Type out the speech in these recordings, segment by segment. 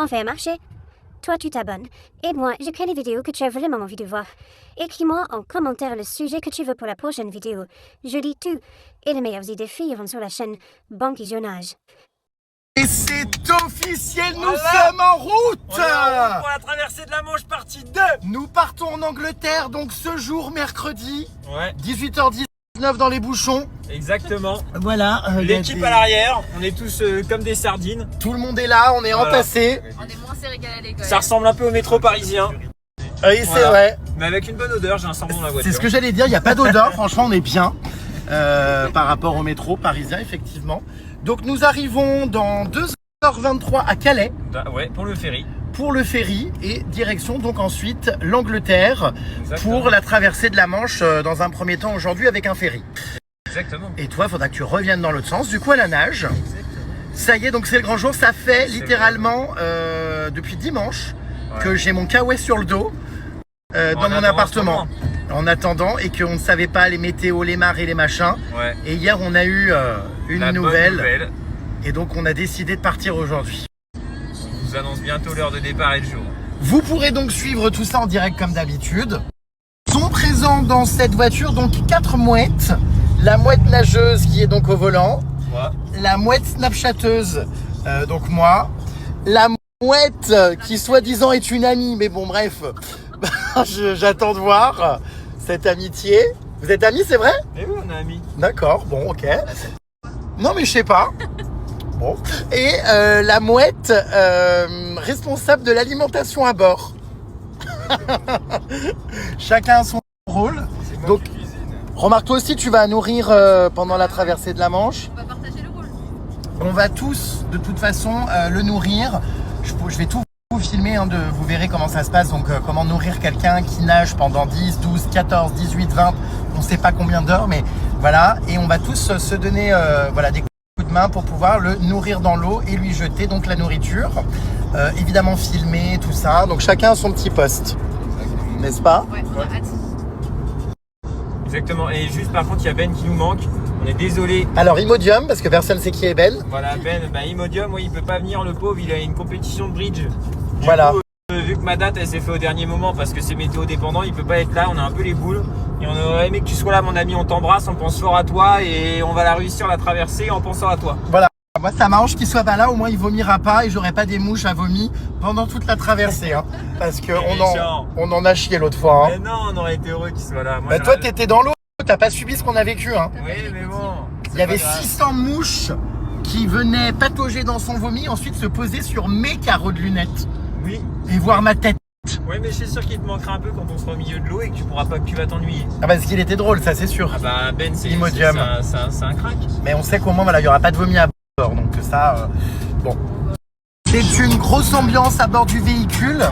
on fait un marché. Toi, tu t'abonnes. Et moi, je crée les vidéos que tu as vraiment envie de voir. Écris-moi en commentaire le sujet que tu veux pour la prochaine vidéo. Je lis tout. Et les meilleures idées finiront sur la chaîne Bon Visionnage. Et c'est officiel, nous sommes en route. On est en route pour la traversée de la Manche partie 2. Nous partons en Angleterre, donc ce jour, mercredi, Ouais, 18h19 dans les bouchons. exactement. Voilà. L'équipe à l'arrière, on est tous comme des sardines. Tout le monde est là, on est Voilà. entassés. On est moins serré qu'à l'école. Ça ressemble un peu au métro parisien. Oui, c'est Voilà. vrai. Mais avec une bonne odeur, j'ai un semblant dans la voiture. C'est ce que j'allais dire, il n'y a pas d'odeur, franchement on est bien par rapport au métro parisien, effectivement. Donc nous arrivons dans 2h23 à Calais Ouais, pour le ferry. pour le ferry et direction donc ensuite l'Angleterre Exactement. pour la traversée de la Manche dans un premier temps aujourd'hui avec un ferry. Exactement. Et toi, il faudra que tu reviennes dans l'autre sens, du coup à la nage. Ça y est, donc c'est le grand jour, ça fait littéralement depuis dimanche que j'ai mon kawaii sur le dos dans mon appartement. En attendant, et qu'on ne savait pas les météos, les marées, les machins. Ouais. Et hier, on a eu une La bonne nouvelle. Et donc, on a décidé de partir aujourd'hui. On vous annonce bientôt l'heure de départ et le jour. Vous pourrez donc suivre tout ça en direct comme d'habitude. Sont présents dans cette voiture donc 4 mouettes. La mouette nageuse qui est donc au volant. Ouais. La mouette snapchatteuse, donc moi. La mouette qui soi-disant est une amie, mais bon bref, j'attends de voir cette amitié. Vous êtes amis, c'est vrai? Et oui, on a mis. D'accord, bon, ok. Non, mais je sais pas. Bon. Et la mouette responsable de l'alimentation à bord. Chacun a son rôle. Donc, remarque, toi aussi, tu vas nourrir pendant la traversée de la Manche. On va partager le rôle. On va tous, de toute façon, le nourrir. Je vais tout vous filmer, hein, vous verrez comment ça se passe. Donc, comment nourrir quelqu'un qui nage pendant 10, 12, 14, 18, 20, on ne sait pas combien d'heures, mais voilà. Et on va tous se donner voilà, des coups de main pour pouvoir le nourrir dans l'eau et lui jeter donc la nourriture. Évidemment, filmer, tout ça. Donc, chacun a son petit poste. N'est-ce pas? Ouais, on a hâte. Exactement. Et juste par contre, il y a Ben qui nous manque. On est désolé. Alors, Imodium, parce que personne ne sait qui est Ben. Voilà, Ben, Imodium, oui, il peut pas venir, le pauvre, il a une compétition de bridge. Du Voilà. coup, vu que ma date, elle s'est fait au dernier moment parce que c'est météo dépendant, il peut pas être là, on a un peu les boules. Et on aurait aimé que tu sois là, mon ami, on t'embrasse, on pense fort à toi et on va la réussir la traversée en pensant à toi. Voilà. Moi, ça m'arrange qu'il soit pas là, au moins il vomira pas et j'aurai pas des mouches à vomi pendant toute la traversée. Hein, parce qu'on on en a chié l'autre fois. Hein. Mais non, on aurait été heureux qu'il soit là. Moi, Bah, toi, j'aurais- t'étais dans l'eau, t'as pas subi ce qu'on a vécu. Hein. Oui, mais bon. Il y avait c'est pas grave. 600 mouches qui venaient patauger dans son vomi, ensuite se poser sur mes carreaux de lunettes Oui. et voir ma tête. Oui, mais je suis sûr qu'il te manquera un peu quand on sera au milieu de l'eau et que tu pourras pas, que tu vas t'ennuyer. Ah, parce qu'il était drôle, ça c'est sûr. Ah bah Ben, c'est Imodium. c'est un crack. Mais on sait qu'au moins, voilà, il y aura pas de vomi à bord. Donc ça, bon. C'est une grosse ambiance à bord du véhicule.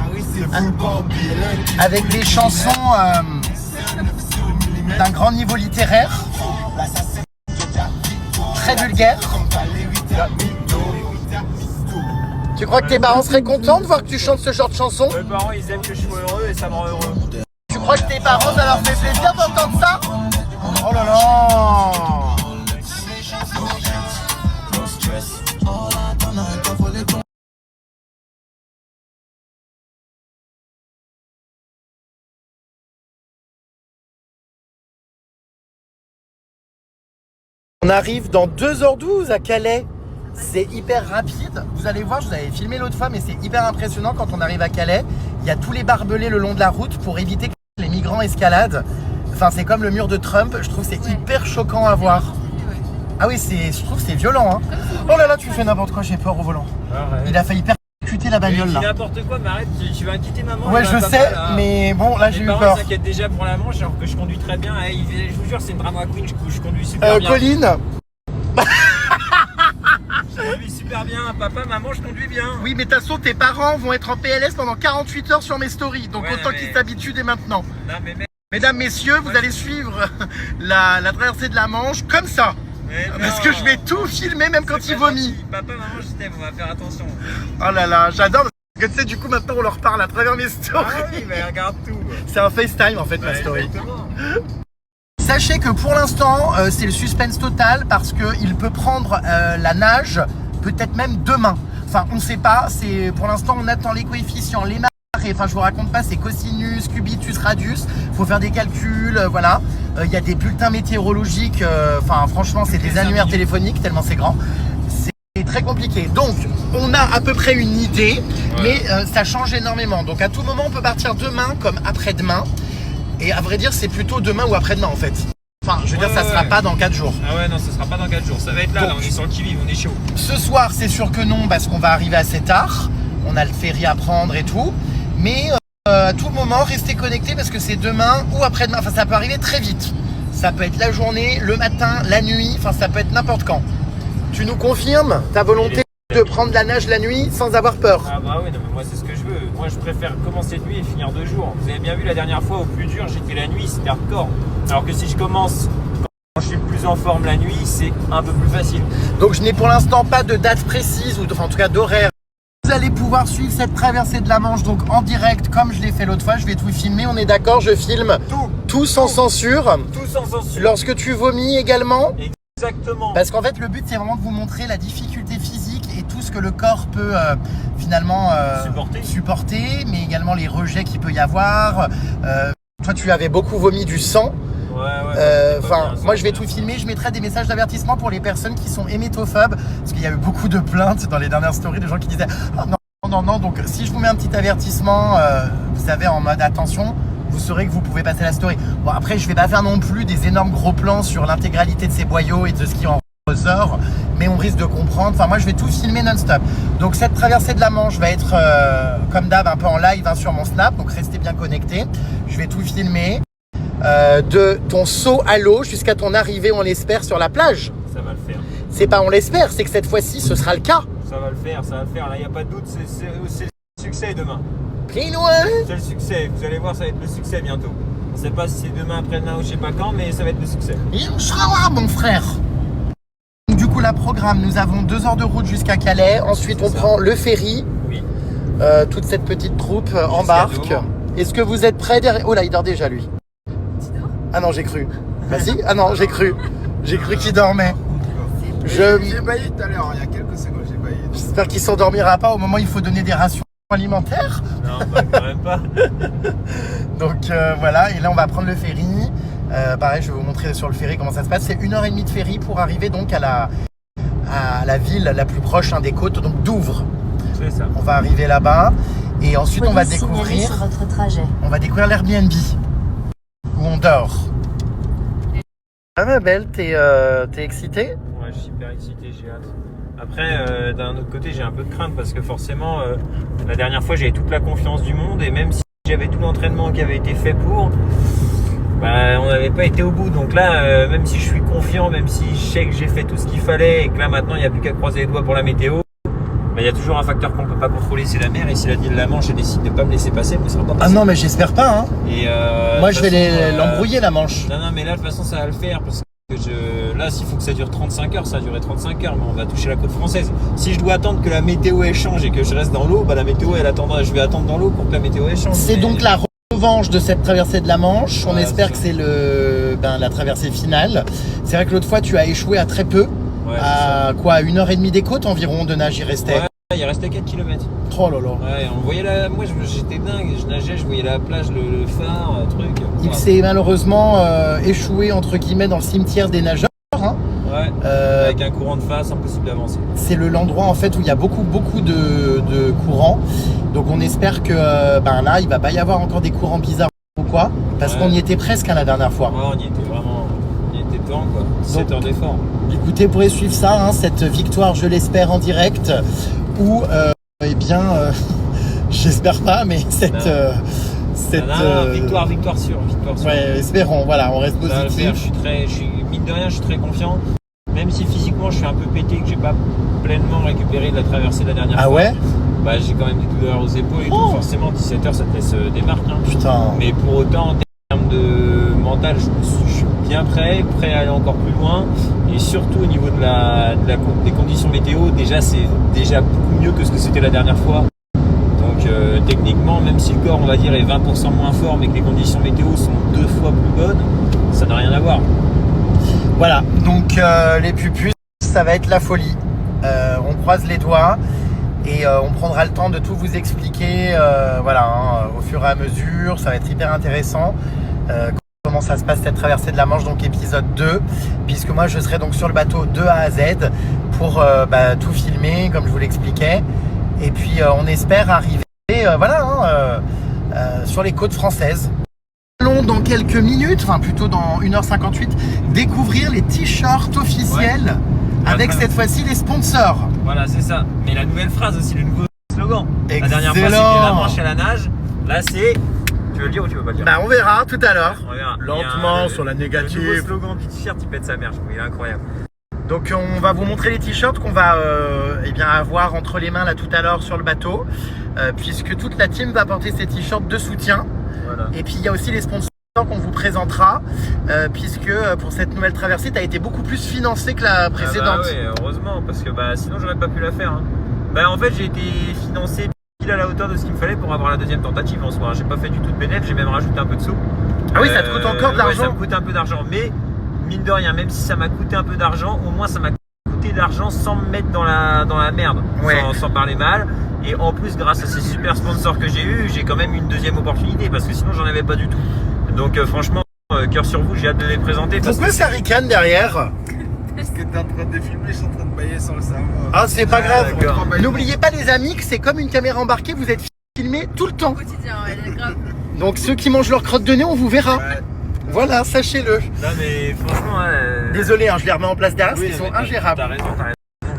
Avec des chansons d'un grand niveau littéraire, très vulgaire. Tu crois que tes parents seraient contents de voir que tu chantes ce genre de chanson? Mes parents, ils aiment que je sois heureux et ça me rend heureux. Tu crois que tes parents, ça leur fait plaisir d'entendre ça? Oh là là! On arrive dans 2h12 à Calais. C'est hyper rapide. Vous allez voir, je vous avais filmé l'autre fois, mais c'est hyper impressionnant quand on arrive à Calais. Il y a tous les barbelés le long de la route pour éviter que les migrants escaladent. Enfin, c'est comme le mur de Trump. Je trouve que c'est hyper choquant à voir. Ah oui, je trouve que c'est violent. Hein. Oh là là, tu fais n'importe quoi, j'ai peur au volant. Arrête. Il a failli percuter la bagnole Mais dis là. n'importe quoi, mais arrête, tu vas inquiéter maman. Ouais, elle je va pas sais, mal, là. mais bon, là j'ai Mes eu parents peur. s'inquiètent déjà pour la Manche alors que je conduis très bien. Eh, je vous jure, c'est une drama queen, je conduis super bien. Colline, Je conduis super bien, papa, maman, je conduis bien. oui, mais de toute façon, tes parents vont être en PLS pendant 48 heures sur mes stories. Donc Ouais, autant mais- qu'ils s'habituent dès maintenant. Non, mais mec, Mesdames, messieurs, vous allez suivre la traversée de la Manche comme ça. mais Parce non. que je vais tout filmer, même quand C'est il pas vomit. gentil. Papa, maman, je t'aime, on va faire attention. Oh là là, j'adore. Parce que tu sais, du coup, maintenant, on leur parle à travers mes Ah stories. oui, mais regarde tout. C'est un FaceTime, en fait, ma Ouais, story. exactement. Sachez que pour l'instant, c'est le suspense total parce qu'il peut prendre la nage peut-être même demain. Enfin, on sait pas. C'est pour l'instant, on attend les coefficients, les marées. Enfin, je vous raconte pas, c'est cosinus, cubitus, radius. Faut faire des calculs, voilà. Il y a des bulletins météorologiques. Enfin, franchement, c'est des annuaires téléphoniques tellement c'est grand. C'est très compliqué. Donc, on a à peu près une idée, mais ça change énormément. Donc, à tout moment, on peut partir demain comme après-demain. Et à vrai dire, c'est plutôt demain ou après-demain en fait. Enfin, je veux dire, ça sera pas dans 4 jours. Ah ouais, non, ça sera pas dans 4 jours. Ça va être là, Donc, là, on est sur le qui-vive, on est chaud. Ce soir, c'est sûr que non, parce qu'on va arriver assez tard. On a le ferry à prendre et tout. Mais à tout moment, restez connectés parce que c'est demain ou après-demain. Enfin, ça peut arriver très vite. Ça peut être la journée, le matin, la nuit. Enfin, ça peut être n'importe quand. Tu nous confirmes ta volonté de prendre la nage la nuit sans avoir peur? Ah bah oui, non, mais moi c'est ce que je veux. Moi je préfère commencer de nuit et finir de jour. Vous avez bien vu la dernière fois, au plus dur, j'étais la nuit, c'était hardcore. Alors que si je commence quand je suis plus en forme la nuit, c'est un peu plus facile. Donc je n'ai pour l'instant pas de date précise, ou enfin, en tout cas d'horaire. Vous allez pouvoir suivre cette traversée de la Manche donc en direct comme je l'ai fait l'autre fois. Je vais tout filmer, on est d'accord? Je filme tout sans censure. Tout sans censure. Lorsque tu vomis également. Exactement. Parce qu'en fait le but c'est vraiment de vous montrer la difficulté physique et tout ce que le corps peut finalement supporter, mais également les rejets qu'il peut y avoir. Toi tu avais beaucoup vomi du sang. Enfin, moi je vais tout filmer, je mettrai des messages d'avertissement pour les personnes qui sont hémétophobes, parce qu'il y a eu beaucoup de plaintes dans les dernières stories de gens qui disaient oh, non, donc si je vous mets un petit avertissement, vous savez, en mode attention, vous saurez que vous pouvez passer la story. Bon, après je vais pas faire non plus des énormes gros plans sur l'intégralité de ces boyaux et de ce qui en ressort, mais on risque de comprendre. Enfin, moi je vais tout filmer non-stop. Donc cette traversée de la Manche va être comme d'hab un peu en live sur mon Snap, donc restez bien connectés. Je vais tout filmer. De ton saut à l'eau jusqu'à ton arrivée, on l'espère, sur la plage. Ça va le faire. C'est pas on l'espère, c'est que cette fois-ci ce sera le cas. Ça va le faire, ça va le faire. Là, il n'y a pas de doute, c'est le succès demain. Clean-moi. C'est le succès. Vous allez voir, ça va être le succès bientôt. On ne sait pas si c'est demain, après-demain ou je sais pas quand, mais ça va être le succès. Inch'Allah, mon frère. Du coup, la programme, nous avons 2 heures de route jusqu'à Calais. Ensuite, on prend le ferry. Oui. Toute cette petite troupe embarque. Est-ce que vous êtes prêts derrière... Oh là, il dort déjà, lui. Ah non, j'ai cru. Bah si. Ah non, j'ai cru. J'ai cru qu'il dormait. J'ai baillé tout à l'heure, il y a quelques secondes, j'ai baillé. J'espère qu'il s'endormira pas au moment où il faut donner des rations alimentaires. Non, bah, quand même pas. Donc voilà, et là on va prendre le ferry. Pareil, je vais vous montrer sur le ferry comment ça se passe. C'est 1h30 de ferry pour arriver donc à la ville la plus proche des côtes, donc Douvres. C'est ça. On va arriver là-bas et ensuite on va découvrir. Sur votre trajet. On va découvrir l'Airbnb où on dort. Ah ma belle, t'es excitée? Ouais, je suis hyper excité, j'ai hâte. Après, d'un autre côté, j'ai un peu de crainte parce que forcément, la dernière fois, j'avais toute la confiance du monde et même si j'avais tout l'entraînement qui avait été fait pour, bah, on n'avait pas été au bout. Donc là, même si je suis confiant, même si je sais que j'ai fait tout ce qu'il fallait et que là maintenant, il n'y a plus qu'à croiser les doigts pour la météo, bah, il y a toujours un facteur qu'on ne peut pas contrôler, c'est la mer. Et si la ville de la Manche décide de ne pas me laisser passer, ça sera pas possible. Ah non, mais j'espère pas. Hein. Et moi, je vais l'embrouiller la Manche. Non, mais là, de toute façon, ça va le faire parce que là, s'il faut que ça dure 35 heures, ça va durer 35 heures, mais on va toucher la côte française. Si je dois attendre que la météo elle change et que je reste dans l'eau, bah la météo elle attendra. Je vais attendre dans l'eau pour que la météo elle change. C'est donc la revanche de cette traversée de la Manche. On espère que c'est la traversée finale. C'est vrai que l'autre fois, tu as échoué à très peu. Ouais, à quoi, 1h30 des côtes environ de nage, il restait. Ouais, il restait 4 km. Oh là là. Ouais, on voyait moi j'étais dingue, je nageais, je voyais la plage, le phare, truc. Il s'est malheureusement échoué entre guillemets dans le cimetière des nageurs. Hein. Ouais, avec un courant de face, impossible d'avancer. C'est l'endroit en fait où il y a beaucoup de courants. Donc on espère que là il va pas y avoir encore des courants bizarres ou quoi. Parce qu'on y était presque la dernière fois. Ouais, on y était vraiment, dedans quoi. 7 heures d'effort. Écoutez, vous pourrez suivre ça, cette victoire, je l'espère, en direct. Ou, j'espère pas, mais victoire sûre. Ouais, espérons, voilà, on reste positif. Mine de rien, je suis très confiant. Même si physiquement, je suis un peu pété, que j'ai pas pleinement récupéré de la traversée de la dernière fois. Ah ouais? Bah, j'ai quand même des douleurs aux épaules et tout. Forcément, 17 heures, ça te laisse des marques. Hein. Putain. Mais pour autant, en termes de mental, je suis bien prêt à aller encore plus loin. Et surtout au niveau des conditions météo, déjà c'est déjà beaucoup mieux que ce que c'était la dernière fois. Donc techniquement, même si le corps on va dire est 20% moins fort, mais que les conditions météo sont 2 fois plus bonnes, ça n'a rien à voir. Voilà, donc les pupus, ça va être la folie. On croise les doigts Et on prendra le temps de tout vous expliquer voilà, hein, au fur et à mesure. Ça va être hyper intéressant. Comment ça se passe cette traversée de la Manche, donc épisode 2, puisque moi je serai donc sur le bateau de A à Z pour tout filmer comme je vous l'expliquais. Et puis on espère arriver sur les côtes françaises. Nous allons dans quelques minutes, enfin plutôt dans 1h58, découvrir les t-shirts officiels avec cette fois-ci les sponsors. Voilà, c'est ça. Mais la nouvelle phrase aussi, le nouveau slogan. Excellent. La dernière fois c'était la Manche à la nage. Là c'est... Tu veux le dire ou tu veux pas le dire? Bah on verra tout à l'heure. On verra. Lentement sur la négative. Le nouveau slogan du t-shirt, il pète sa mère, je trouve, il est incroyable. Donc on va vous montrer les t-shirts qu'on va avoir entre les mains là tout à l'heure sur le bateau, puisque toute la team va porter ces t-shirts de soutien. Voilà. Et puis il y a aussi les sponsors qu'on vous présentera, puisque pour cette nouvelle traversée, tu as été beaucoup plus financé que la précédente. Ah bah ouais, heureusement, parce que sinon j'aurais pas pu la faire. Hein. En fait j'ai été financé pile à la hauteur de ce qu'il me fallait pour avoir la deuxième tentative en soi. J'ai pas fait du tout de bénéfice, j'ai même rajouté un peu de sous. Ah oui, ça te coûte encore de l'argent? Ouais, ça me coûte un peu d'argent, mais mine de rien, même si ça m'a coûté un peu d'argent, au moins ça m'a coûté d'argent sans me mettre dans la merde, ouais. sans parler mal. Et en plus, grâce à ces super sponsors que j'ai eu, j'ai quand même une deuxième opportunité parce que sinon j'en avais pas du tout. Donc franchement, cœur sur vous, j'ai hâte de les présenter. Pourquoi ça ricane derrière? Parce que t'es en train de filmer, je suis en train de bailler sans le savoir. Ah, c'est pas grave. d'accord. N'oubliez pas les amis que c'est comme une caméra embarquée, vous êtes filmés tout le temps. Au quotidien, ouais, grave. Donc ceux qui mangent leur crotte de nez, on vous verra. Ouais. Voilà, sachez-le. Non mais franchement... Désolé, hein, je les remets en place derrière, oui, ils sont mais ingérables. T'as raison.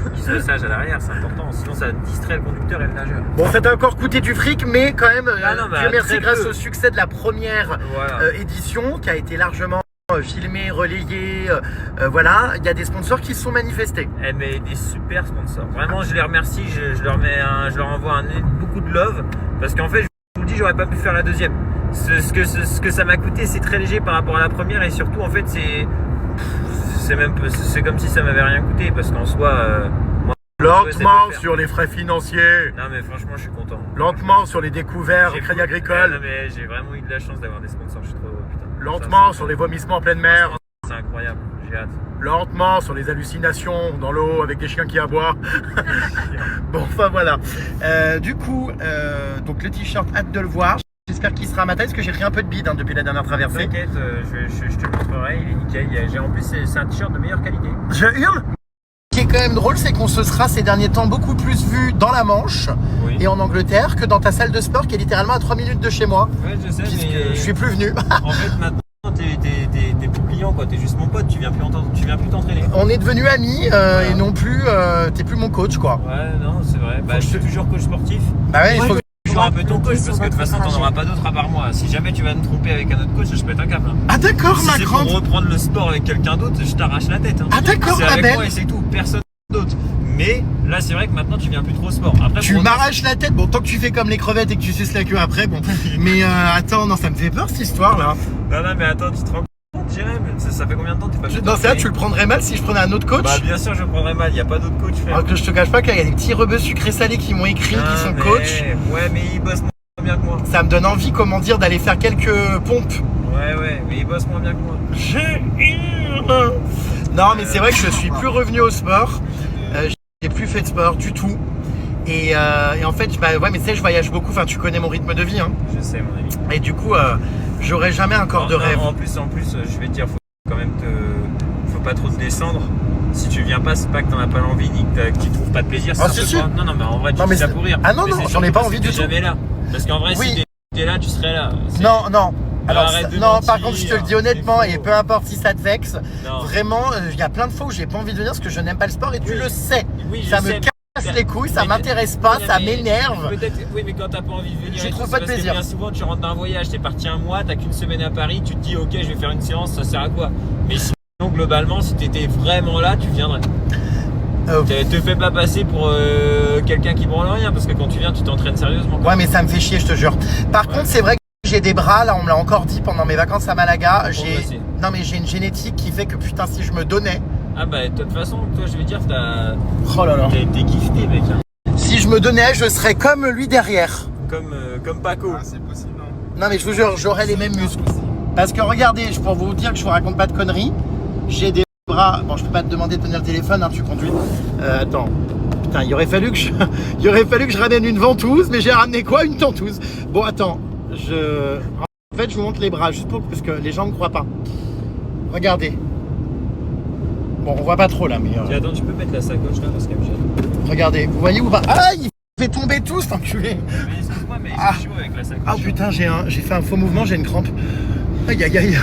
Faut qu'ils se message à l'arrière, c'est important. Sinon ça distrait le conducteur et le nageur. Bon, ça t'a encore coûté du fric, mais quand même, Dieu merci, très grâce peu. au succès de la première Voilà. édition, qui a été largement filmée, relayée, voilà, il y a des sponsors qui se sont manifestés. Eh mais des super sponsors. Vraiment, je les remercie. Je leur envoie beaucoup de love parce qu'en fait, je vous le dis, j'aurais pas pu faire la deuxième. Ce que ça m'a coûté, c'est très léger par rapport à la première et surtout, en fait, c'est comme si ça m'avait rien coûté parce qu'en soi, moi, Lentement sur les frais financiers, non mais franchement, je suis content. lentement sur les découverts au J'ai- Crédit Non, Agricole, mais j'ai vraiment eu de la chance d'avoir des sponsors. Je suis trop putain. lentement Ça, sur les vomissements en pleine mer, c'est incroyable. J'ai hâte. lentement sur les hallucinations dans l'eau avec des chiens qui aboient. Bon, enfin voilà. Du coup, donc le t-shirt, hâte de le voir. J'espère qu'il sera à ma taille parce que j'ai pris un peu de bide depuis la dernière traversée. T'inquiète, je te le montrerai, il est nickel. En plus, c'est un t-shirt de meilleure qualité. Je hurle. Ce qui est quand même drôle, c'est qu'on se sera ces derniers temps beaucoup plus vu dans la Manche Oui. et en Angleterre que dans ta salle de sport qui est littéralement à 3 minutes de chez moi, Ouais, je sais, puisque mais je suis plus venu. en fait, maintenant, t'es plus client, quoi. T'es juste mon pote, tu viens plus t'entraîner. On est devenus amis et non plus, t'es plus mon coach quoi. Ouais, non, c'est vrai. Faut que Je suis toujours coach sportif. Bah ouais, il faut que... Toujours un peu ton coach parce que de toute façon, t'en auras pas d'autres à part moi. Si jamais tu vas me tromper avec un autre coach, je pète un câble. Hein. Ah d'accord, Si ma c'est pour grande. reprendre le sport avec quelqu'un d'autre, je t'arrache la tête. Hein. Ah d'accord, C'est ma avec belle. moi et c'est tout, personne d'autre. Mais là, c'est vrai que maintenant, tu viens plus trop au sport. Après, Tu pour- m'arraches la tête. Bon, tant que tu fais comme les crevettes et que tu suces la queue après, bon. Mais attends, non, ça me fait peur cette histoire là. Non, mais attends, tu te rends compte, Jérém, ça fait combien de temps que t'es pas venu Non, c'est là, t'entraîner tu le prendrais mal si je prenais un autre coach. Bah, bien sûr, je le prendrais mal, y a pas d'autre coach, frère. Alors que je te cache pas qu'il y a des petits rebeux sucrés salés qui m'ont écrit, qui sont mais- coach. Ouais, mais il bosse moins bien que moi. Ça me donne envie, comment dire, d'aller faire quelques pompes. Ouais, mais il bosse moins bien que moi. Non, mais c'est vrai que je suis plus revenu au sport. J'ai plus fait de sport du tout. Et en fait, ouais, mais tu sais, je voyage beaucoup. Enfin, tu connais mon rythme de vie. Hein. Je sais, mon ami. Et du coup, j'aurai jamais un corps de Non, rêve. En plus, je vais te dire, faut quand même faut pas trop te descendre. Si tu viens pas, c'est pas que t'en as pas l'envie ni que tu trouves pas de plaisir. Ah, c'est si, simple si. pas. Non, mais en vrai, tu Non, mais fais ça c'est- pour rire. Ah non, Mais non, c'est j'en ai surtout pas parce envie que du t'es tout. jamais là. Parce qu'en vrai, Oui. si t'es là, tu serais là. C'est- Non, non. Alors, arrête de non, mentir, par contre, je te le dis honnêtement, c'est et faux. peu importe si ça te vexe, Non. vraiment, il y a plein de fois où j'ai pas envie de venir parce que je n'aime pas le sport et tu Oui. le sais. Oui, je Ça me sais, casse les couilles, ça mais- m'intéresse pas, Oui, ça mais- m'énerve. Peut-être, oui, mais quand t'as pas envie de venir, Je et trouve tout, pas c'est de parce que plaisir. bien souvent, tu rentres d'un voyage, t'es parti un mois, t'as qu'une semaine à Paris, tu te dis, ok, je vais faire une séance, ça sert à quoi? Mais sinon, globalement, si t'étais vraiment là, tu viendrais. Te fais pas passer pour quelqu'un qui branle rien, parce que quand tu viens, tu t'entraînes sérieusement. Ouais, mais ça me fait chier, je te jure. Par contre, c'est vrai que j'ai des bras, là, on me l'a encore dit pendant mes vacances à Malaga. progresser. Non, mais j'ai une génétique qui fait que putain, si je me donnais. Ah bah, de toute façon, toi, je veux dire, Oh là là. t'es gifté, mec. Hein. Si je me donnais, je serais comme lui derrière. Comme Paco. Ah, c'est possible, hein. Non, mais je vous jure, j'aurais les mêmes muscles. Parce que regardez, pour vous dire que je vous raconte pas de conneries, j'ai des bras. Bon, je peux pas te demander de tenir le téléphone, hein, tu conduis. Attends. Putain, il aurait fallu que je ramène une ventouse, mais j'ai ramené quoi? Une tentouse. Bon, attends, en fait, je vous montre les bras, juste parce que les gens ne croient pas. Regardez. Bon, on voit pas trop là, mais... Attends, tu peux mettre la sacoche là, parce qu'elle me gêne. Regardez, vous voyez ou pas? Ah, il fait tomber tout, cet enculé. Mais excuse-moi, mais Ah. c'est chaud avec la sacoche. Ah putain, j'ai fait un faux mouvement, j'ai une crampe. Aïe, aïe, aïe.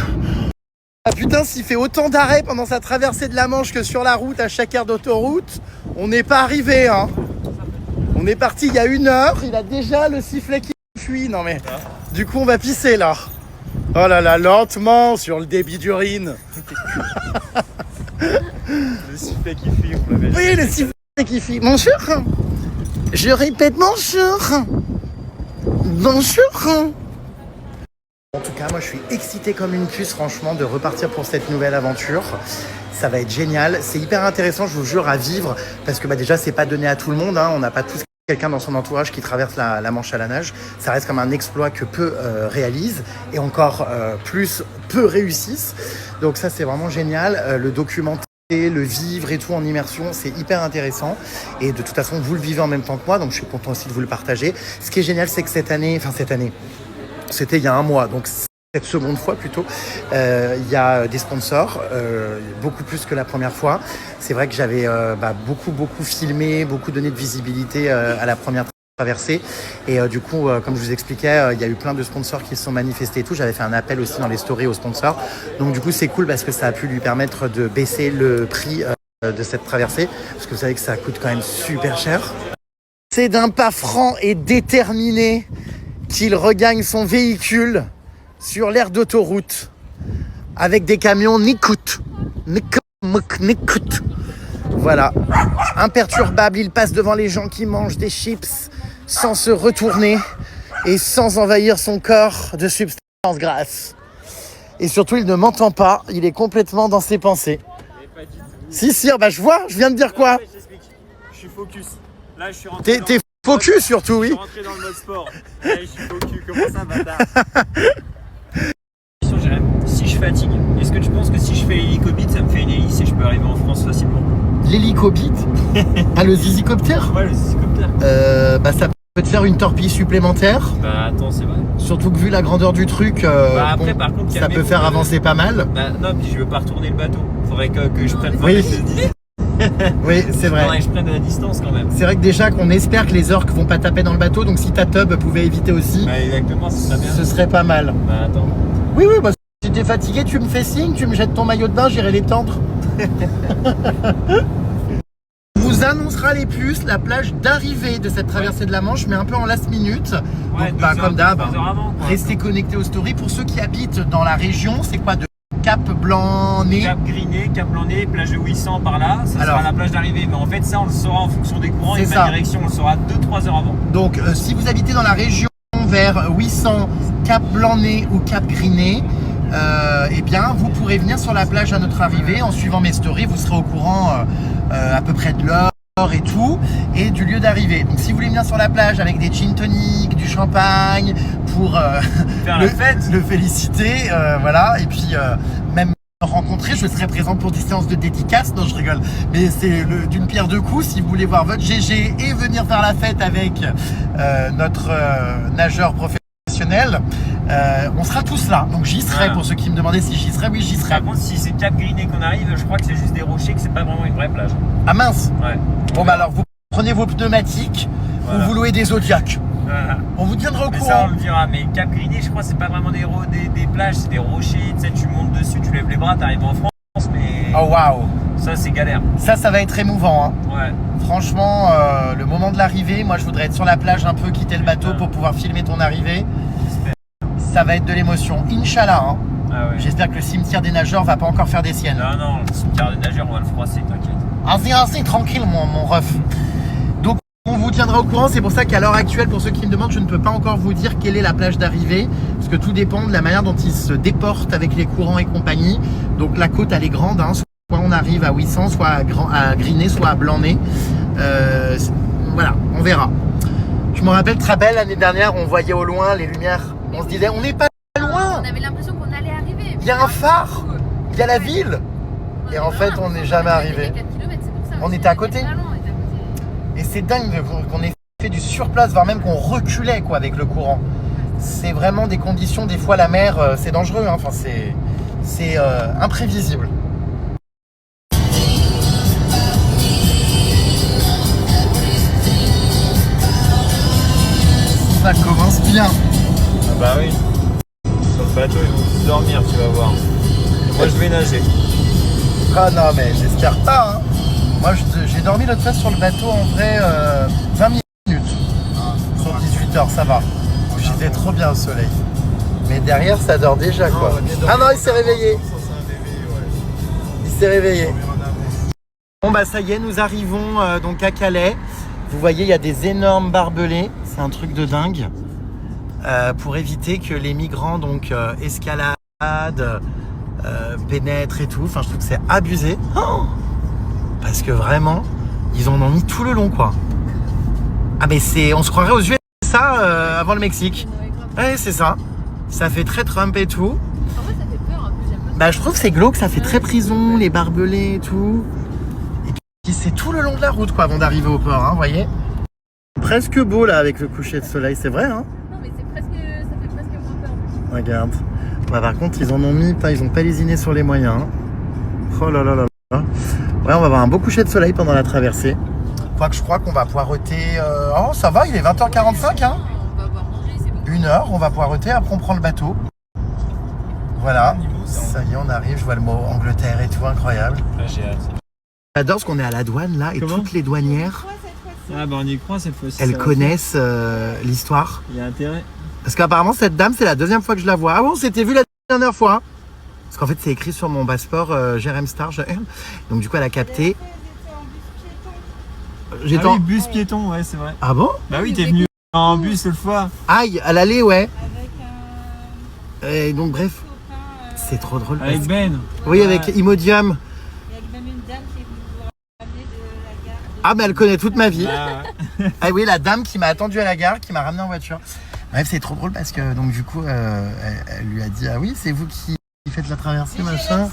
Ah putain, s'il fait autant d'arrêts pendant sa traversée de la Manche que sur la route à chaque aire d'autoroute, on n'est pas arrivé, hein. On est parti il y a 1 heure, il a déjà le sifflet qui fuit. Non mais, du coup on va pisser là. Oh là là, lentement sur le débit d'urine. Le sifflet qui fuit, on l'avait. Oui, le sifflet qui fuit. Bonjour. Je répète bonjour. Bonjour. En tout cas, moi je suis excité comme une puce, franchement, de repartir pour cette nouvelle aventure. Ça va être génial. C'est hyper intéressant, je vous jure, à vivre. Parce que déjà, c'est pas donné à tout le monde. Hein. On n'a pas tous quelqu'un dans son entourage qui traverse la Manche à la nage. Ça reste comme un exploit que peu réalisent et encore plus peu réussissent. Donc ça, c'est vraiment génial. Le documenter, le vivre et tout en immersion, c'est hyper intéressant. Et de toute façon, vous le vivez en même temps que moi. Donc je suis content aussi de vous le partager. Ce qui est génial, c'est que cette année, c'était il y a 1 mois, donc cette seconde fois plutôt, il y a des sponsors, beaucoup plus que la première fois. C'est vrai que j'avais beaucoup filmé, beaucoup donné de visibilité à la première traversée. Et du coup, comme je vous expliquais, il y a eu plein de sponsors qui se sont manifestés et tout. J'avais fait un appel aussi dans les stories aux sponsors. Donc du coup, c'est cool parce que ça a pu lui permettre de baisser le prix de cette traversée. Parce que vous savez que ça coûte quand même super cher. C'est d'un pas franc et déterminé qu'il regagne son véhicule sur l'aire d'autoroute avec des camions n'écoute. Voilà, imperturbable, il passe devant les gens qui mangent des chips sans se retourner et sans envahir son corps de substances grasses. Et surtout, il ne m'entend pas, il est complètement dans ses pensées. Si, bah je vois, je viens de dire quoi? Je suis focus. Là, je suis rentré. T'es focus surtout, oui. Je suis rentré dans le mode sport. Là, je suis focus. Comment ça, bâtard? Si je fatigue, est-ce que tu penses que si je fais l'hélicobite, ça me fait une hélice et je peux arriver en France facilement? L'hélicobite? Ah, le zizicoptère? Ouais, le zizicoptère. Ça peut te faire une torpille supplémentaire. Bah attends, c'est vrai. Surtout que vu la grandeur du truc, après, par contre, ça peut faire avancer pas mal. Bah non, puis je veux pas retourner le bateau. Faudrait que je prenne 20 Oui. mètres de distance. Oui, c'est vrai. Faudrait que je prenne de la distance quand même. C'est vrai que déjà qu'on espère que les orques vont pas taper dans le bateau, donc si ta tub pouvait éviter aussi, Bah exactement, ce serait bien. ce serait pas mal. Bah attends. Oui, si t'es fatigué, tu me fais signe, tu me jettes ton maillot de bain, j'irai l'étendre. On vous annoncera les puces, la plage d'arrivée de cette traversée de la Manche, mais un peu en last minute. Ouais, Donc, comme d'hab, 2 heures avant, quoi. restez connectés aux stories. Pour ceux qui habitent dans la région, c'est quoi de Cap-Blanc-Nez? Cap Griné, Cap Blanc-Nez, plage de 800 par là, ça sera la plage d'arrivée. Mais en fait, ça, on le saura en fonction des courants et de C'est ma ça. direction, on le saura 2-3 heures avant. Donc, si vous habitez dans la région vers 800, Cap-Blanc-Nez ou Cap-Griné, eh bien, vous pourrez venir sur la plage à notre arrivée. En suivant mes stories, vous serez au courant à peu près de l'heure et tout, et du lieu d'arrivée. Donc, si vous voulez venir sur la plage avec des gin tonic, du champagne, pour Faire la fête. le féliciter, voilà, et puis même rencontrer, je serai présent pour des séances de dédicace. Non, je rigole, mais c'est d'une pierre deux coups. Si vous voulez voir votre GG et venir faire la fête avec notre nageur professionnel, on sera tous là. Donc j'y serai. Voilà. Pour ceux qui me demandaient si j'y serai, oui, j'y serai. Par contre, si c'est Cap Griné qu'on arrive, je crois que c'est juste des rochers, que c'est pas vraiment une vraie plage. Ah mince. Ouais. Bon bah alors vous prenez vos pneumatiques Voilà. ou vous louez des Zodiac. Voilà. On vous tiendra au Mais ça, courant. on le dira. Mais Cap Griné, je crois que c'est pas vraiment des plages, c'est des rochers. Tu sais, tu montes dessus, tu lèves les bras, t'arrives en France, mais Oh waouh. ça, c'est galère. Ça va être émouvant. Hein. Ouais. Franchement, le moment de l'arrivée, moi je voudrais être sur la plage un peu, quitter le bateau pour pouvoir filmer ton arrivée. J'espère. Ça va être de l'émotion. Inch'Allah. Hein. Ah ouais. J'espère que le cimetière des nageurs va pas encore faire des siennes. Non, le cimetière des nageurs, on va le froisser, t'inquiète. Assez tranquille mon ref. Donc on vous tiendra au courant, c'est pour ça qu'à l'heure actuelle, pour ceux qui me demandent, je ne peux pas encore vous dire quelle est la plage d'arrivée, parce que tout dépend de la manière dont ils se déportent avec les courants et compagnie. Donc la côte elle est grande, hein. Soit on arrive à 800, soit à Griné, soit à Blanc-Nez. Voilà, on verra. Je me rappelle très belle l'année dernière, on voyait au loin les lumières, on se disait on n'est pas loin, On avait l'impression qu'on allait arriver. il y a un phare, il y a la ville. Et en fait, on n'est jamais arrivé. On était à côté. Et c'est dingue qu'on ait fait du surplace, voire même qu'on reculait quoi, avec le courant. C'est vraiment des conditions, des fois la mer, c'est dangereux, hein. Enfin, c'est imprévisible. Ça commence bien. Ah bah oui. Sur le bateau, ils vont tous dormir, tu vas voir. Moi, je vais nager. Ah non, mais j'espère pas. Hein. Moi, j'ai dormi l'autre fois sur le bateau, en vrai, 20 minutes. Sur 18h, ça va. J'étais trop bien au soleil. Mais derrière, ça dort déjà, quoi. Ah non, il s'est réveillé. Il s'est réveillé. Bon, bah ça y est, nous arrivons donc à Calais. Vous voyez, il y a des énormes barbelés. C'est un truc de dingue. Pour éviter que les migrants donc escaladent, pénètrent et tout. Enfin, je trouve que c'est abusé. Oh, parce que vraiment, ils en ont mis tout le long, quoi. Ah mais on se croirait aux USA avant le Mexique. Ouais, c'est ça. Ça fait très Trump et tout. En fait, ça fait peur un peu. Bah, je trouve que c'est glauque, ça fait très prison, les barbelés et tout. Et puis c'est tout le long de la route, quoi, avant d'arriver au port, hein, vous voyez. Presque beau là avec le coucher de soleil, c'est vrai, hein. Non, mais ça fait presque moins peur. Regarde. Bah, par contre, ils en ont mis, ils ont pas lésiné sur les moyens. Hein. Oh là là là là. Ouais, on va avoir un beau coucher de soleil pendant la traversée. Quoique je crois qu'on va poireauter. Oh, ça va, il est 20h45, hein. On va avoir mangé, c'est bon. 1h, on va poireauter, après on prend le bateau. Voilà. Ça y est, on arrive, je vois le mot Angleterre et tout, incroyable. Ah, j'ai hâte. J'adore parce qu'on est à la douane là et Comment toutes les douanières, Ah bah on y croit cette fois-ci. elles connaissent l'histoire. Il y a intérêt. Parce qu'apparemment cette dame, c'est la deuxième fois que je la vois. Ah bon, c'était vu la dernière fois. Parce qu'en fait, c'est écrit sur mon passeport Jérém Star. Donc du coup, elle a capté. Ah oui, bus piéton, ouais, c'est vrai. Ah bon? Bah oui, t'es venu en bus l'autre fois. Aïe, à l'aller, ouais. Avec Et donc bref, copain, c'est trop drôle. Avec parce- Ben. Oui, avec Imodium. il y a même une dame qui est venue vous ramener de la gare. Ah mais elle connaît toute ma vie. Ah, ouais. Ah oui, la dame qui m'a attendu à la gare, qui m'a ramené en voiture. Bref, c'est trop drôle parce que donc du coup, elle lui a dit ah oui, c'est vous qui faites la traversée, machin.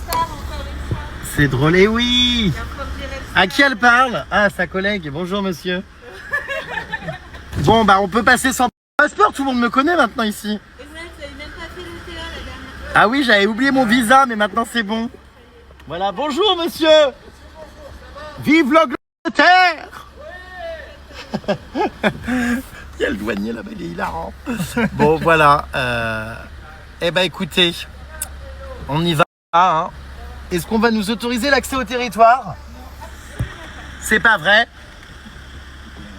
C'est drôle. Et oui. À qui elle parle? Ah, sa collègue. Bonjour monsieur. Bon bah on peut passer sans passeport. Tout le monde me connaît maintenant ici. Ah oui, j'avais oublié mon visa, mais maintenant c'est bon. Voilà. Bonjour monsieur. Vive l'Angleterre. Il y a le douanier là-bas, il est hilarant. Bon, voilà. Eh ben, écoutez, on y va. Hein. Est-ce qu'on va nous autoriser l'accès au territoire? C'est pas vrai.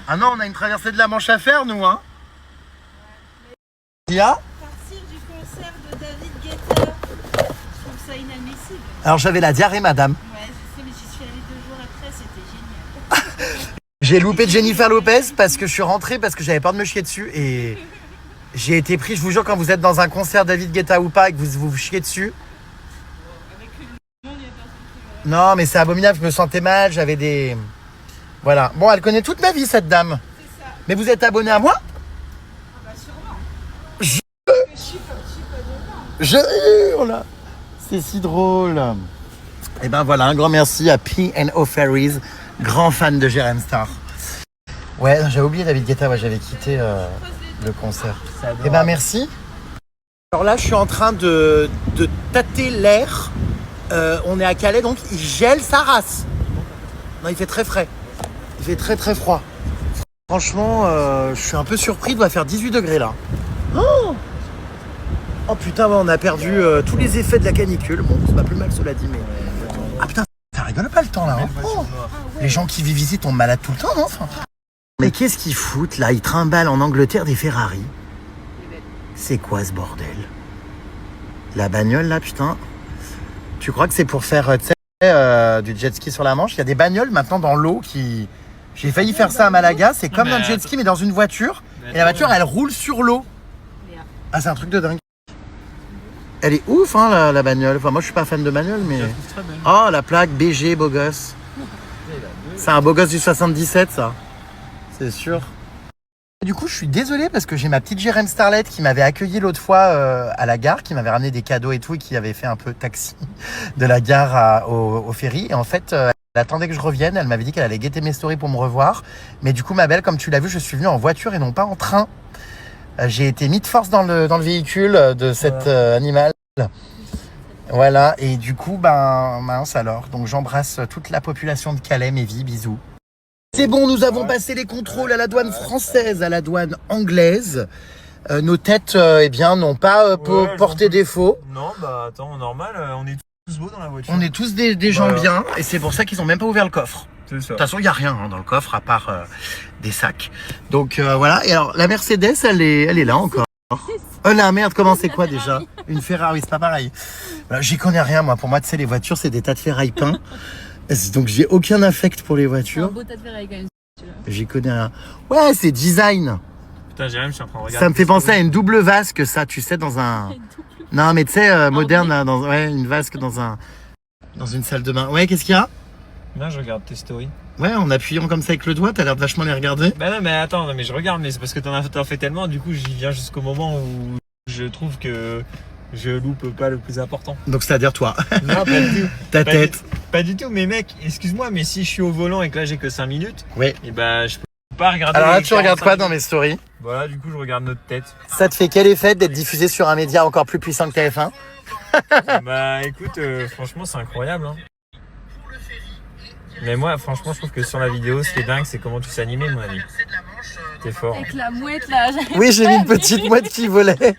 Ah non, on a une traversée de la Manche à faire, nous, hein. Il y a Partir du concert de David Guetta, je trouve ça inadmissible. Alors, j'avais la diarrhée, madame. Ouais, je sais, mais j'y suis allée 2 jours après, c'était génial. J'ai loupé Jennifer Lopez parce que je suis rentré parce que j'avais peur de me chier dessus et j'ai été pris, je vous jure, quand vous êtes dans un concert David Guetta ou pas et que vous chiez dessus. Non, mais c'est abominable, je me sentais mal, j'avais des... Voilà. Bon, elle connaît toute ma vie, cette dame. C'est ça. Mais vous êtes abonné à moi? Ah bah sûrement. Je- Je suis pas dedans. Je hurle. C'est si drôle. Et ben voilà, un grand merci à P&O Ferries, grand fan de Jérém Star. Ouais, j'avais oublié David Guetta, ouais, j'avais quitté le concert. Et ben merci. Alors là, je suis en train de tâter l'air. On est à Calais, donc il gèle sa race. Non, il fait très frais. Il fait très très froid. Franchement, je suis un peu surpris, il doit faire 18 degrés là. Oh putain, ouais, on a perdu tous les effets de la canicule. Bon, c'est pas plus mal, cela dit, mais... Ah putain, ça rigole pas le temps là. Hein. Oh. Les gens qui vivent ici tombent malades tout le temps, non? Enfin, mais qu'est-ce qu'ils foutent là? Ils trimballent en Angleterre des Ferrari. C'est quoi ce bordel? La bagnole là, putain. Tu crois que c'est pour faire du jet ski sur la Manche? Il y a des bagnoles maintenant dans l'eau qui... J'ai failli faire ça à Malaga. C'est comme un jet ski mais dans une voiture. Et la voiture, elle roule sur l'eau. Ah, c'est un truc de dingue. Elle est ouf, hein, la bagnole. Enfin, moi, je suis pas fan de bagnole, mais... Oh, la plaque BG, beau gosse. C'est un beau gosse du 77, ça. C'est sûr. Du coup, je suis désolé parce que j'ai ma petite Jérém Starlet qui m'avait accueilli l'autre fois à la gare, qui m'avait ramené des cadeaux et tout, et qui avait fait un peu taxi de la gare au ferry. Et en fait, attendait que je revienne. Elle m'avait dit qu'elle allait guetter mes stories pour me revoir. Mais du coup, ma belle, comme tu l'as vu, je suis venu en voiture et non pas en train. J'ai été mis de force dans le véhicule de cet animal. Voilà. Et du coup, mince alors. Donc, j'embrasse toute la population de Calais. Mes vies, bisous. C'est bon, nous avons passé les contrôles à la douane française, à la douane anglaise. Nos têtes, n'ont pas porté défaut. Non, bah attends, normal, on est tous beaux dans la voiture. On est tous des gens bien, et c'est pour ça qu'ils ont même pas ouvert le coffre. C'est ça. De toute façon, il n'y a rien dans le coffre à part des sacs. Donc voilà. Et alors, la Mercedes, elle est là encore. Oh la merde, comment c'est quoi déjà? Une Ferrari, c'est pas pareil. Voilà, j'y connais rien, moi. Pour moi, tu sais, les voitures, c'est des tas de ferrailles peints. Donc, j'ai aucun affect pour les C'est un voitures. beau tas de ferraille quand même. J'y connais rien. Ouais, c'est design. Putain, Jérém, je suis en train de regarder. Ça me fait penser à une double vasque, ça, tu sais, dans un... Non, mais tu sais, moderne, là, une vasque dans une salle de bain. Ouais, qu'est-ce qu'il y a? Là, je regarde tes stories. Ouais, en appuyant comme ça avec le doigt, t'as l'air de vachement les regarder. Bah non, mais attends, mais je regarde, mais c'est parce que t'en fais tellement, du coup, j'y viens jusqu'au moment où je trouve que je loupe pas le plus important. Donc, c'est-à-dire toi. Non, pas du tout. Ta tête. Pas du tout, mais mec, excuse-moi, mais si je suis au volant et que là j'ai que 5 minutes, Oui. et bah je peux pas regarder. Alors là, les tu regardes 45 quoi dans minutes. mes stories? Voilà, du coup, je regarde notre tête. Ça te fait quel effet d'être diffusé sur un média encore plus puissant que TF1? Bah écoute, franchement, c'est incroyable. Hein. Mais moi, franchement, je trouve que sur la vidéo, ce qui est dingue, c'est comment tu sais animer, mon ami. T'es fort. Avec la mouette là. Oui, j'ai mis une petite mouette qui volait.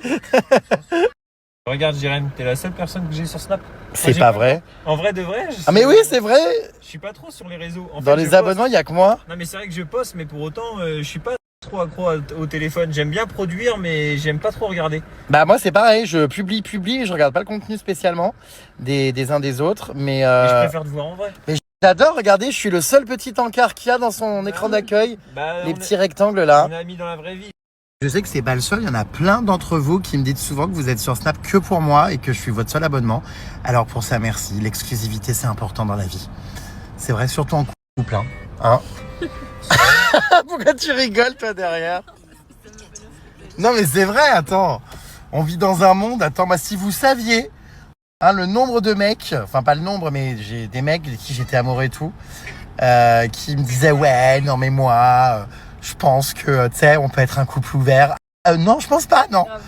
Regarde, Jérém, t'es la seule personne que j'ai sur Snap. C'est j'ai pas vrai. En vrai de vrai. Ah mais oui, c'est vrai. Je suis pas trop sur les réseaux. En Dans fait, les je poste. abonnements, il y a que moi. Non, mais c'est vrai que je poste, mais pour autant, je suis pas trop accro au téléphone. J'aime bien produire, mais j'aime pas trop regarder. Bah moi c'est pareil, je publie et je regarde pas le contenu spécialement des uns des autres, mais Mais je préfère te voir en vrai. j'adore regarder, je suis le seul petit encart qu'il y a dans son écran d'accueil, Bah, les petits rectangles là. On a mis dans la vraie vie. Je sais que c'est pas le seul, il y en a plein d'entre vous qui me dites souvent que vous êtes sur Snap que pour moi et que je suis votre seul abonnement. Alors pour ça, merci. L'exclusivité, c'est important dans la vie. C'est vrai, surtout en couple, hein. Pourquoi tu rigoles, toi, derrière? Non, mais c'est vrai, attends. On vit dans un monde, attends, si vous saviez, le nombre de mecs, enfin pas le nombre, mais j'ai des mecs de qui j'étais amoureux et tout, qui me disaient, ouais, non, mais moi... je pense que, tu sais, on peut être un couple ouvert. Non, je pense pas, non. Grave.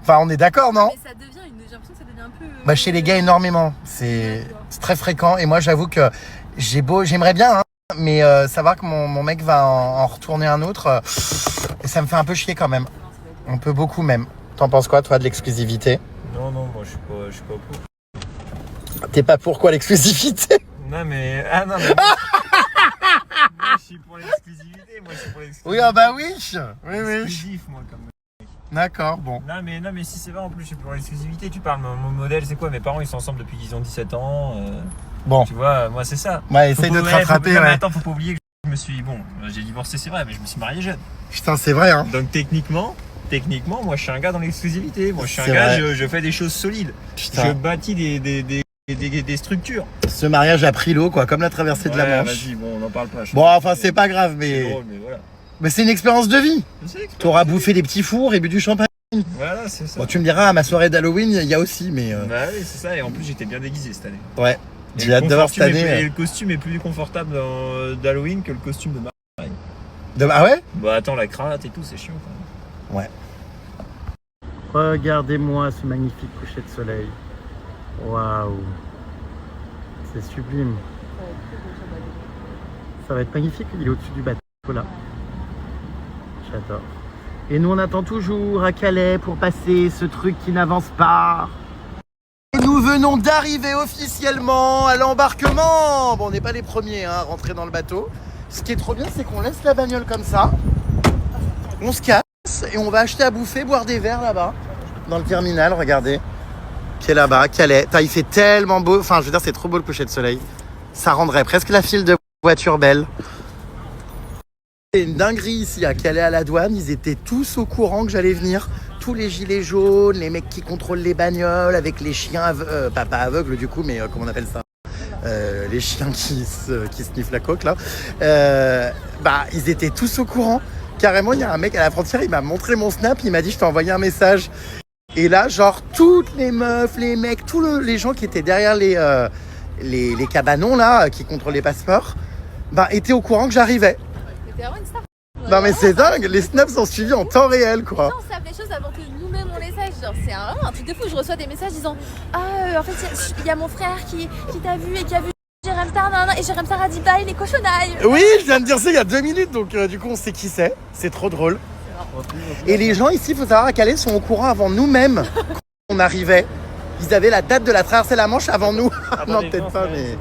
Enfin, on est d'accord, non? Mais ça devient j'ai l'impression que ça devient un peu. Bah, chez les gars, énormément. C'est très fréquent. Et moi, j'avoue que j'aimerais bien, mais savoir que mon mec va en retourner un autre, et ça me fait un peu chier quand même. Un peu beaucoup même. T'en penses quoi, toi, de l'exclusivité? Non, moi je suis pas pour. T'es pas pour quoi, l'exclusivité? Non, mais. Ah non, mais. Moi, je suis pour l'exclusivité. Oui, ah bah oui. Oui, oui. Exclusif, moi, comme. D'accord, bon. Non, mais si c'est vrai, en plus, je suis pour l'exclusivité. Tu parles, mon modèle, c'est quoi? Mes parents, ils sont ensemble depuis qu'ils ont 17 ans. Bon. Tu vois, moi, c'est ça. Ouais, essaye de te rattraper, Non, mais ouais. attends, faut pas oublier que je me suis. Bon, j'ai divorcé, c'est vrai, mais je me suis marié jeune. Putain, c'est vrai, hein. Donc, techniquement, moi, je suis un gars dans l'exclusivité. Moi, je suis un C'est gars, vrai. je fais des choses solides. Putain. Je bâtis des structures. Ce mariage a pris l'eau, quoi, comme la traversée de la Ouais, Manche. Vas-y, bon, on n'en parle pas. Bon, enfin, c'est pas grave, C'est mais... drôle, mais voilà. Mais c'est une expérience de vie. Je sais, T'auras bouffé des petits fours et bu du champagne. Voilà, c'est ça. Bon, tu me diras, à ma soirée d'Halloween, il y a aussi, mais... Bah oui, c'est ça. Et en plus, j'étais bien déguisé cette année. Ouais, Et j'ai le hâte de voir cette costume est année. plus- Et le costume est plus confortable d'Halloween que le costume de Marie. Ah ouais? Bah attends, la cravate et tout, c'est chiant quand même. Regardez-moi ce magnifique coucher de soleil. Waouh. C'est sublime. Ça va être magnifique, il est au-dessus du bateau là. J'adore. Et nous on attend toujours à Calais pour passer ce truc qui n'avance pas. Et nous venons d'arriver officiellement à l'embarquement. Bon, on n'est pas les premiers à rentrer dans le bateau. Ce qui est trop bien, c'est qu'on laisse la bagnole comme ça. On se casse et on va acheter à bouffer, boire des verres là-bas. Dans le terminal, regardez. Qui est là-bas, Calais. Putain, il fait tellement beau. Enfin, je veux dire, c'est trop beau le coucher de soleil. Ça rendrait presque la file de voitures belle. C'est une dinguerie ici à Calais à la douane. Ils étaient tous au courant que j'allais venir. Tous les gilets jaunes, les mecs qui contrôlent les bagnoles avec les chiens, pas aveugles du coup, mais comment on appelle ça, les chiens qui sniffent la coque là. Bah, ils étaient tous au courant. Carrément, il y a un mec à la frontière, il m'a montré mon snap, il m'a dit je t'ai envoyé un message. Et là, genre, toutes les meufs, les mecs, tous les gens qui étaient derrière les cabanons là qui contrôlent les passeports étaient au courant que j'arrivais. C'était vraiment une star. Non mais c'est dingue, les snaps sont suivis en temps réel quoi. Les gens savent les choses avant que nous-mêmes on les sache. Genre, c'est vraiment un truc de fou. Je reçois des messages disant en fait, il y a mon frère qui t'a vu et qui a vu Jérém Star, et Jérém Star a dit bye les cochonailles. Oui, je viens de dire ça il y a 2 minutes, donc du coup on sait qui c'est trop drôle. Et les gens ici, il faut savoir à Calais, sont au courant avant nous-mêmes qu'on arrivait. Ils avaient la date de la traversée de la Manche avant nous. Non, peut-être pas, mais...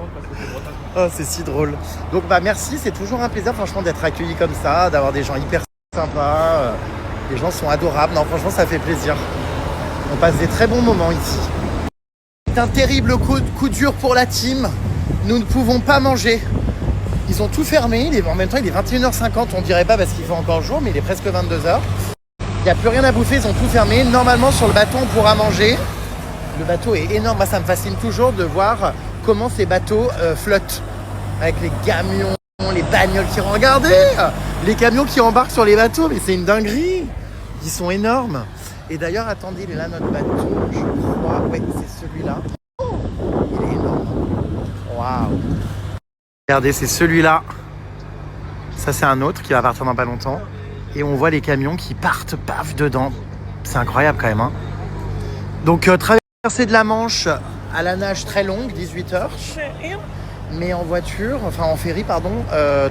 Oh, c'est si drôle. Donc merci, c'est toujours un plaisir franchement d'être accueilli comme ça, d'avoir des gens hyper sympas. Les gens sont adorables. Non, franchement, ça fait plaisir. On passe des très bons moments ici. C'est un terrible coup dur pour la team. Nous ne pouvons pas manger. Ils ont tout fermé. En même temps, il est 21h50. On dirait pas parce qu'il fait encore jour, mais il est presque 22h. Il n'y a plus rien à bouffer. Ils ont tout fermé. Normalement, sur le bateau, on pourra manger. Le bateau est énorme. Moi, ça me fascine toujours de voir comment ces bateaux flottent. Avec les camions, les bagnoles qui... Regardez les camions qui embarquent sur les bateaux. Mais c'est une dinguerie. Ils sont énormes. Et d'ailleurs, attendez, il est là notre bateau. Je crois. Oui, c'est celui-là. Il est énorme. Waouh. Regardez, c'est celui-là. Ça, c'est un autre qui va partir dans pas longtemps. Et on voit les camions qui partent, paf, dedans. C'est incroyable quand même. Hein. Donc, traversée de la Manche à la nage très longue, 18 heures. Mais en voiture, enfin en ferry, pardon,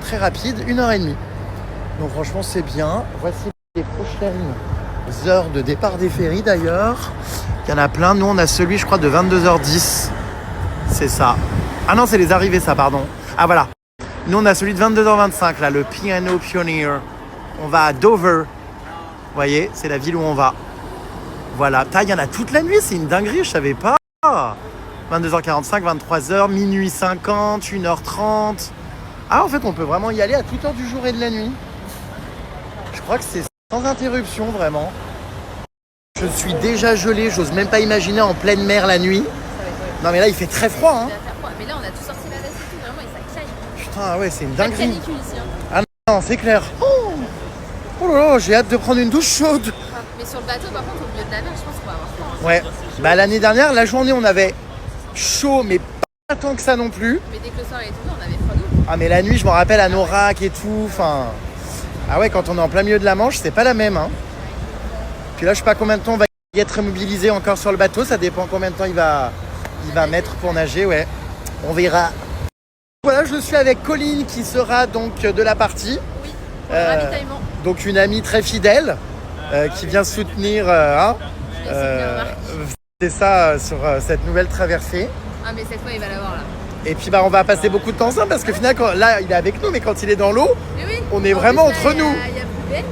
très rapide, 1h30. Donc franchement, c'est bien. Voici les prochaines heures de départ des ferries d'ailleurs. Il y en a plein. Nous, on a celui, je crois, de 22h10. C'est ça. Ah non, c'est les arrivées, ça, pardon. Ah voilà. Nous, on a celui de 22h25, là, le P&O Pioneer. On va à Dover. Vous voyez, c'est la ville où on va. Voilà. Il y en a toute la nuit, c'est une dinguerie, je savais pas. 22h45, 23h, minuit 50, 1h30. Ah, en fait, on peut vraiment y aller à toute heure du jour et de la nuit. Je crois que c'est sans interruption, vraiment. Je suis déjà gelé, j'ose même pas imaginer en pleine mer la nuit. Non, mais là, il fait très froid, hein. Mais là, on a tout sorti la veste et tout, vraiment, et ça caille. Putain, ouais, c'est une Pas de dinguerie. canicule ici. Hein. Ah non, c'est clair. Oh là là, j'ai hâte de prendre une douche chaude. Mais sur le bateau, par contre, au milieu de la mer, je pense qu'on va avoir froid. Hein. Ouais. Bah, l'année dernière, la journée, on avait chaud, mais pas tant que ça non plus. Mais dès que le soir est tombé, on avait froid d'où. Ah, mais la nuit, je me rappelle à Norac et tout. Enfin. Ah ouais, quand on est en plein milieu de la Manche, c'est pas la même. Hein. Puis là, je sais pas combien de temps on va y être mobilisé encore sur le bateau. Ça dépend combien de temps il va mettre pour nager, ouais. On verra. Voilà, je suis avec Colline qui sera donc de la partie. Oui, pour le ravitaillement. Donc une amie très fidèle qui vient soutenir c'est ça sur cette nouvelle traversée. Ah mais cette fois il va l'avoir là. Et puis on va passer beaucoup de temps ensemble parce que finalement là il est avec nous mais quand il est dans l'eau, Oui, on est vraiment plus, là, entre nous. Il y a plus belle.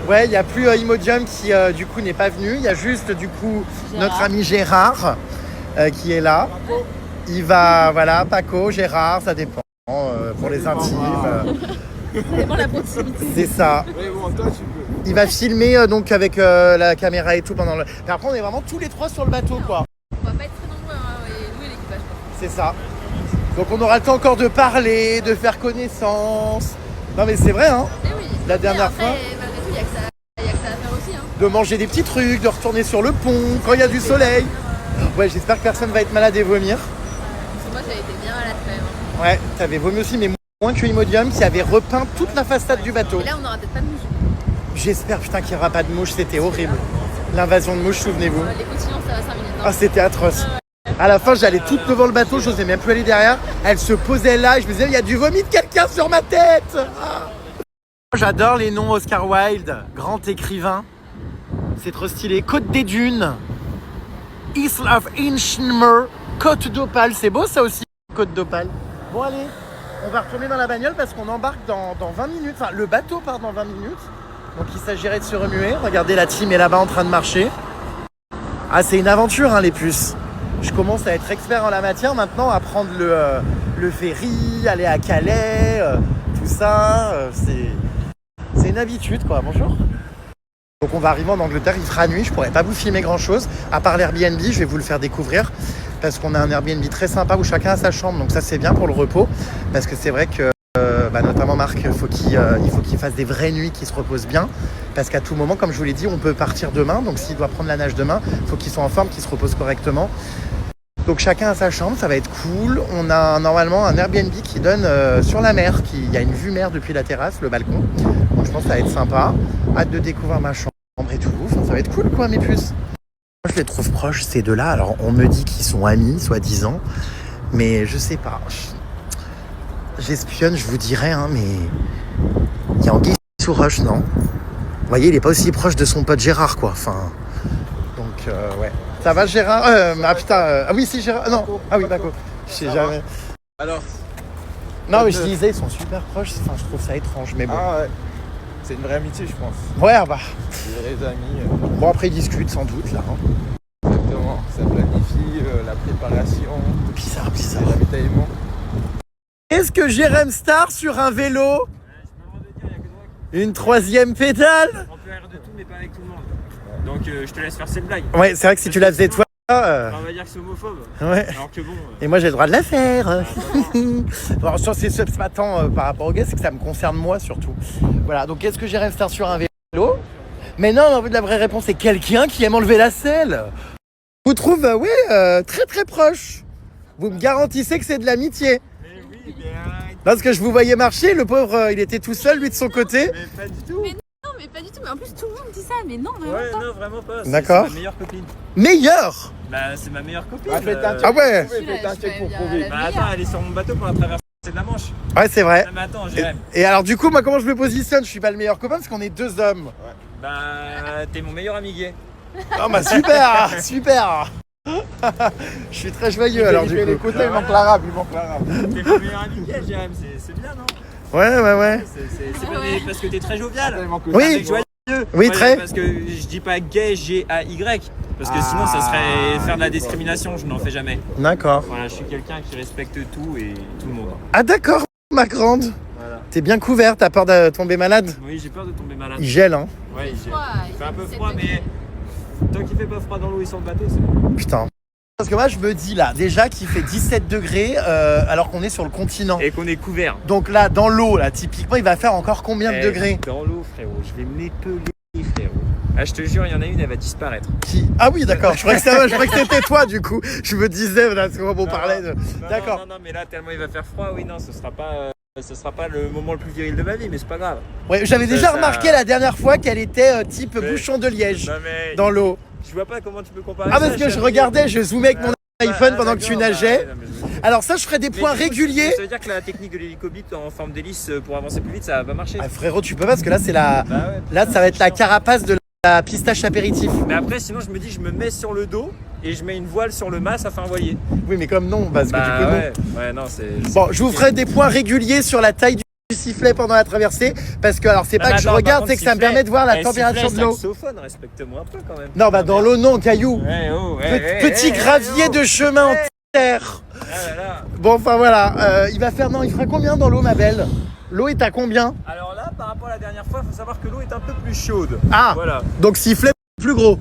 Ouais, il n'y a plus Imodium qui du coup n'est pas venu. Il y a juste du coup notre ami Gérard qui est là. Il va, voilà, Paco, Gérard, ça dépend pour les intimes. Ça dépend de la proximité. C'est ça. Mais bon, toi, tu peux. Il va filmer donc avec la caméra et tout pendant le... Mais après, on est vraiment tous les trois sur le bateau, quoi. On va pas être très nombreux, hein, et nous et l'équipage. C'est ça. Donc on aura le temps encore de parler, de faire connaissance. Non mais c'est vrai, hein. Mais oui. La dernière après, fois. malgré tout, il y a que ça à faire aussi. Hein. De manger des petits trucs, de retourner sur le pont quand il y a du soleil. Ouais, j'espère que personne va être malade et vomir. Parce que moi, j'avais été bien malade quand même. Hein. Ouais, t'avais vomi aussi, mais moins que Imodium qui avait repeint toute la façade du bateau. Et là, on n'aura peut-être pas de mouches. J'espère, putain, qu'il n'y aura pas de mouches, c'était horrible. L'invasion de mouches, souvenez-vous. Les cotillons, ça va 5 minutes. Ah, c'était atroce. À la fin, j'allais toute devant le bateau, j'osais même plus aller derrière. Elle se posait là et je me disais, il y a du vomi de quelqu'un sur ma tête. Ah. J'adore les noms Oscar Wilde, grand écrivain. C'est trop stylé. Côte des Dunes, Isle of Inchmere, Côte d'Opale. C'est beau ça aussi, Côte d'Opale. Bon, allez, on va retourner dans la bagnole parce qu'on embarque dans 20 minutes. Enfin, le bateau part dans 20 minutes. Donc, il s'agirait de se remuer. Regardez, la team est là-bas en train de marcher. Ah, c'est une aventure, hein, les puces. Je commence à être expert en la matière maintenant, à prendre le ferry, aller à Calais, tout ça. C'est une habitude, quoi. Bonjour. Donc on va arriver en Angleterre, il fera nuit, je pourrais pas vous filmer grand chose, à part l'Airbnb, je vais vous le faire découvrir, parce qu'on a un Airbnb très sympa où chacun a sa chambre, donc ça c'est bien pour le repos, parce que c'est vrai que notamment Marc, il faut qu'il fasse des vraies nuits, qu'il se repose bien, parce qu'à tout moment, comme je vous l'ai dit, on peut partir demain, donc s'il doit prendre la nage demain, il faut qu'il soit en forme, qu'il se repose correctement. Donc chacun a sa chambre, ça va être cool. On a normalement un Airbnb qui donne sur la mer, il y a une vue mer depuis la terrasse, le balcon. Donc je pense que ça va être sympa. Hâte de découvrir ma chambre et tout. Enfin, ça va être cool quoi mes puces. Moi je les trouve proches ces deux-là. Alors on me dit qu'ils sont amis, soi-disant. Mais je sais pas. J'espionne, je vous dirais, hein, mais il y a Anguille sous roche, non? Vous voyez, il est pas aussi proche de son pote Gérard, quoi. Enfin, donc, ouais. Ça va, Gérard? Ah putain, ah oui, c'est Gérard. Non, ah oui, d'accord. Je sais jamais. Alors, Non, mais je disais, ils sont super proches. Enfin, je trouve ça étrange, mais bon. ah ouais, c'est une vraie amitié, je pense. Ouais, bah. Des vrais amis. Bon, après, ils discutent sans doute, là. Hein. Exactement. Ça planifie la préparation, Bizarre, bizarre. le ravitaillement. Est-ce que Jérém Star sur un vélo? Une troisième pédale? On peut rire de tout, mais pas avec tout le monde. Donc je te laisse faire cette blague. Ouais, c'est vrai que si tu la faisais toi. On va dire que c'est homophobe. Ouais. Alors que bon. Et moi j'ai le droit de la faire. Bon, ça c'est ce matin par rapport au gars, c'est que ça me concerne moi surtout. Voilà, donc est-ce que Jérém Star sur un vélo? Mais non, en fait la vraie réponse c'est quelqu'un qui aime enlever la selle. Je vous trouve très très proche. Vous me garantissez que c'est de l'amitié. Mais oui, mais Parce que je vous voyais marcher, le pauvre il était tout seul lui de son côté. mais pas du tout. Mais non, mais pas du tout. Mais en plus, tout le monde dit ça. Mais non, vraiment Ouais, pas. non, vraiment pas. D'accord. C'est ma meilleure copine. Meilleur. Bah, c'est ma meilleure copine. Ah, faites un check. Ah ouais. Faites un Je check vais pour bien prouver. la Bah, meilleure. attends, elle est sur mon bateau pour la traversée de la Manche. Ouais, c'est vrai. Non, mais attends, Et, Jérém. et alors du coup, moi comment je me positionne? Je suis pas le meilleur copain parce qu'on est deux hommes. Bah, t'es mon meilleur ami gay. Ah bah super, super. Je suis très joyeux alors du coup. Écoutez, il manque l'arabe, il manque l'arabe. T'es mon meilleur ami gay, Jérém. C'est bien, non? Ouais. C'est pas des- parce que t'es très jovial. Il manque Oui. Avec joyeux. Oui, Ouais, très. Parce que je dis pas gay, G-A-Y. Parce que sinon, ça serait faire de la discrimination. Je n'en fais jamais. D'accord. Voilà, je suis quelqu'un qui respecte tout et tout le monde. Ah d'accord, ma grande. Voilà. T'es bien couverte, t'as peur de tomber malade? Oui, j'ai peur de tomber malade. Il gèle, hein. Ouais, il Froid, fait un peu c'est froid, degrés. mais tant qu'il fait pas froid dans l'eau et sur le bateau, c'est bon. Putain. Parce que moi je me dis là, déjà qu'il fait 17 degrés alors qu'on est sur le continent. Et qu'on est couvert. Donc là, dans l'eau, là, typiquement, il va faire encore combien de degrés? Dans l'eau, frérot. Je vais m'épeler, frérot. Ah, je te jure, il y en a une, elle va disparaître. Qui? Ah oui, d'accord, je croyais que c'était toi du coup. Je me disais, voilà, c'est comment on parlait de... D'accord. Non, mais là, tellement il va faire froid, oui, non, ce sera pas le moment le plus viril de ma vie, mais c'est pas grave. Ouais, j'avais déjà Ça- remarqué la dernière fois qu'elle était type Mais- bouchon de liège Non, mais dans l'eau. je vois pas comment tu peux comparer. Ah, ça, parce que je chérie. regardais, je zoomais avec mon iPhone pendant que tu d'accord, nageais. ouais, non, mais- Alors ça, je ferai des Mais points du coup, réguliers. Ça veut dire que la technique de l'hélicobite en forme d'hélice pour avancer plus vite, ça va pas marcher. Ah, frérot, tu peux pas parce que là, c'est la... Bah ouais, Là, ça va être la carapace de la pistache apéritif. Mais après, sinon, je me dis, je me mets sur le dos et je mets une voile sur le mât, ça fait un voilier. Oui, mais comme non, parce que du coup, non. ouais, non, c'est. Bon, je vous ferai des points réguliers sur la taille du sifflet pendant la traversée. Parce que, alors, c'est pas que je regarde, c'est que ça me permet de voir la température de l'eau. Saxophone, respecte-moi un peu quand même. Non, bah dans l'eau, non, caillou. Ouais, oh, ouais, Petit gravier de chemin en terre. Ah là là. Bon, enfin voilà, il va faire, non, il fera combien dans l'eau, ma belle? L'eau est à combien? Alors là, par rapport à la dernière fois, il faut savoir que l'eau est un peu plus chaude. Ah, Voilà. donc sifflet plus gros.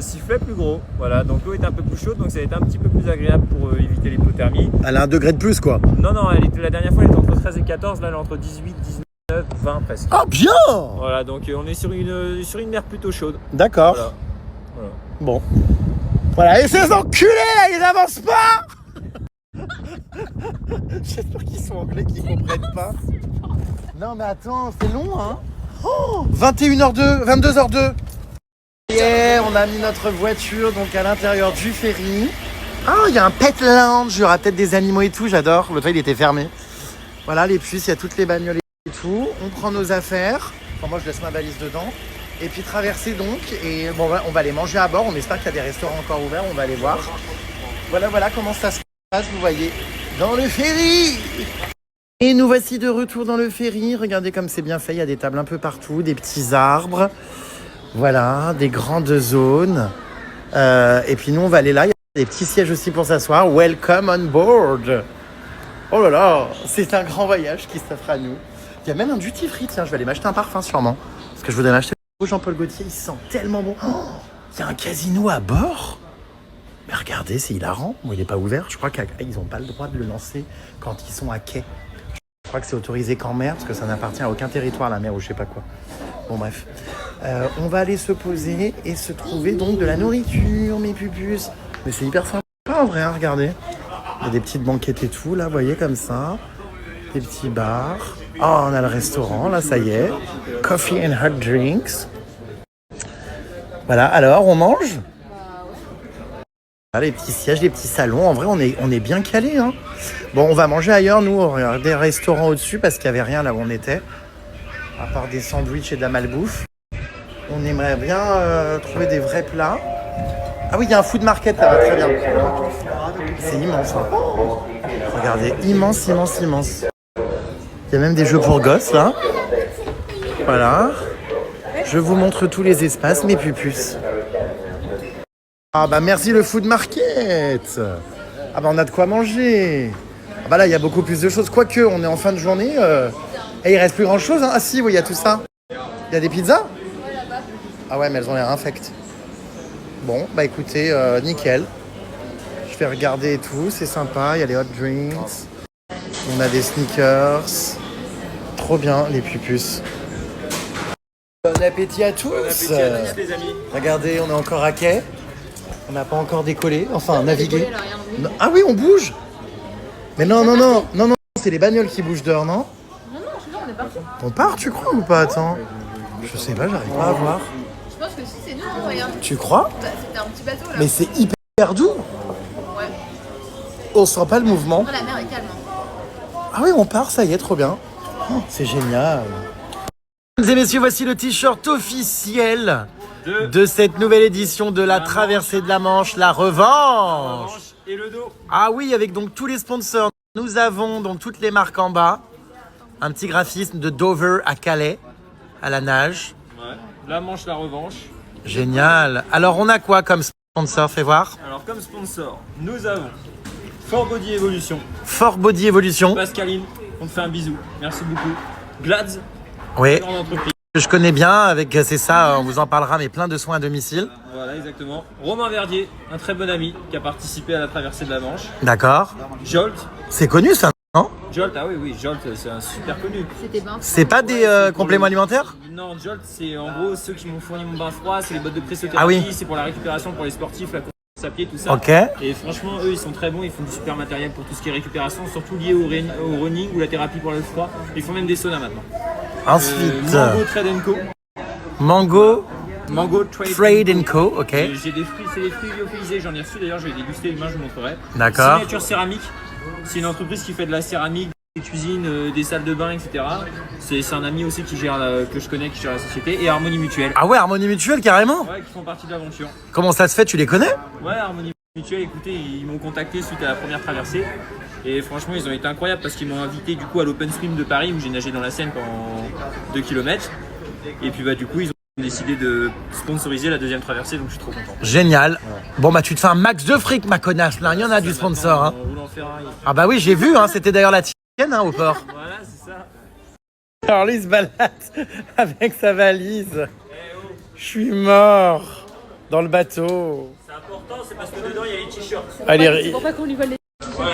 Sifflet plus gros. Voilà, donc l'eau est un peu plus chaude, donc ça va être un petit peu plus agréable pour éviter l'hypothermie. Elle a 1 degré de plus, quoi. Non, la dernière fois, elle était entre 13 et 14, là, elle est entre 18, 19, 20 presque. Ah, bien. Voilà, donc on est sur une mer plutôt chaude. D'accord. Voilà. Bon. Voilà, et ces enculés, là, ils avancent pas. J'espère qu'ils sont anglais, qu'ils comprennent pas. Non, mais attends, c'est long, hein. Oh, 21h02, 22h02. Et on a mis notre voiture donc à l'intérieur du ferry. Ah, il y a un pet lounge, il y aura peut-être des animaux et tout, j'adore. Le toit, il était fermé. Voilà, les puces, il y a toutes les bagnoles et tout. On prend nos affaires. Enfin, moi, je laisse ma valise dedans. Et puis traverser donc. Et bon, on va aller manger à bord. On espère qu'il y a des restaurants encore ouverts. On va aller voir. Voilà comment ça se passe, vous voyez, dans le ferry. Et nous voici de retour dans le ferry. Regardez comme c'est bien fait. Il y a des tables un peu partout, des petits arbres. Voilà, des grandes zones. Et puis nous, on va aller là. Il y a des petits sièges aussi pour s'asseoir. Welcome on board. Oh là là, c'est un grand voyage qui s'offre à nous. Il y a même un duty free. Tiens, je vais aller m'acheter un parfum sûrement. Parce que je voudrais m'acheter le Jean-Paul Gaultier. Il sent tellement bon. Oh, il y a un casino à bord. Mais regardez, c'est hilarant. Bon, il n'est pas ouvert. Je crois qu'ils n'ont pas le droit de le lancer quand ils sont à quai. Je crois que c'est autorisé qu'en mer, parce que ça n'appartient à aucun territoire, la mer, ou je sais pas quoi. Bon, bref. On va aller se poser et se trouver donc de la nourriture, mes pupus. Mais c'est hyper sympa, en vrai, hein, regardez. Il y a des petites banquettes et tout, là, vous voyez, comme ça. Des petits bars. Oh, on a le restaurant, là, ça y est. Coffee and hot drinks. Voilà, alors, on mange? Ah, les petits sièges, les petits salons. En vrai, on est bien calés, hein. Bon, on va manger ailleurs, nous. On regarde des restaurants au-dessus parce qu'il n'y avait rien là où on était. À part des sandwichs et de la malbouffe. On aimerait bien trouver des vrais plats. Ah oui, il y a un food market là-bas, très bien. C'est immense, hein. Regardez, immense, immense, immense. Il y a même des jeux pour gosses, là. Voilà. Je vous montre tous les espaces, mes pupus. Ah bah merci le food market. Ah bah on a de quoi manger. Ah bah là, il y a beaucoup plus de choses. Quoique, on est en fin de journée. Et il reste plus grand-chose, hein. Ah si, oui, il y a tout ça. Il y a des pizzas? Ah ouais, mais elles ont l'air infectes. Bon, bah écoutez, nickel. Je vais regarder et tout, c'est sympa. Il y a les hot drinks. On a des sneakers. Trop bien, les pupus. Bon appétit à tous. Bon appétit à tous, les amis. Regardez, on est encore à quai. On n'a pas encore décollé, enfin navigué. Ah oui, on bouge. Mais non, c'est les bagnoles qui bougent dehors, non? Non, on est parti. On part, tu crois ou pas? Attends. Je sais pas, j'arrive pas à voir. Je pense que si, c'est nous, hein, regarde. Tu crois? Bah, c'était un petit bateau là. Mais c'est hyper doux. Ouais. On sent pas le mouvement. Oh, la mer est calme. Ah oui, on part, ça y est, trop bien. Oh, c'est génial. Mesdames et messieurs, voici le t-shirt officiel de cette nouvelle édition de la traversée de la Manche, la revanche. Et le dos. Ah oui, avec donc tous les sponsors. Nous avons donc toutes les marques en bas. Un petit graphisme de Dover à Calais, à la nage. Ouais. La Manche, la revanche. Génial. Alors, on a quoi comme sponsor? Fais voir. Alors, comme sponsor, nous avons Fort Body Evolution. Fort Body Evolution. Pascaline, on te fait un bisou. Merci beaucoup. Glads, Oui. grande entreprise. Je connais bien, avec c'est ça, on vous en parlera, mais plein de soins à domicile. Voilà, exactement. Romain Verdier, un très bon ami qui a participé à la traversée de la Manche. D'accord. Jolt. C'est connu ça, non? Jolt, ah oui, Jolt, c'est un super connu. C'était bain. C'est pas des compléments alimentaires? Non, Jolt, c'est en gros ceux qui m'ont fourni mon bain froid, c'est les bottes de pressothérapie, Ah oui. c'est pour la récupération, pour les sportifs, la course à pied, tout ça. Ok. Et franchement, eux, ils sont très bons, ils font du super matériel pour tout ce qui est récupération, surtout lié au running ou la thérapie pour le froid. Ils font même des saunas maintenant. Ensuite, Mango Trade Co. Mango Trade Trade Co, ok. J'ai des fruits, c'est des fruits lyophilisés, j'en ai reçu d'ailleurs, je vais les déguster demain, je vous montrerai. D'accord. Signature Céramique, c'est une entreprise qui fait de la céramique, des cuisines, des salles de bain, etc. C'est un ami aussi qui gère que je connais, qui gère la société. Et Harmonie Mutuelle. Ah ouais, Harmonie Mutuelle carrément? Ouais, qui font partie de l'aventure. Comment ça se fait, tu les connais? Ouais, Harmonie Mutuelle, écoutez, ils m'ont contacté suite à la première traversée. Et franchement, ils ont été incroyables parce qu'ils m'ont invité du coup à l'Open Swim de Paris où j'ai nagé dans la Seine pendant 2 km. Et puis bah du coup, ils ont décidé de sponsoriser la deuxième traversée, donc je suis trop content. Génial. Bon bah tu te fais un max de fric ma connasse là, il y en a du sponsor hein. On roule en ferraille. Ah bah oui j'ai vu hein, c'était d'ailleurs la tienne hein, au port. Voilà, c'est ça. Alors lui il se balade avec sa valise. Je suis mort dans le bateau. C'est important, c'est parce que dedans il y a les t-shirts. Allez, Pour pas qu'on lui vole les.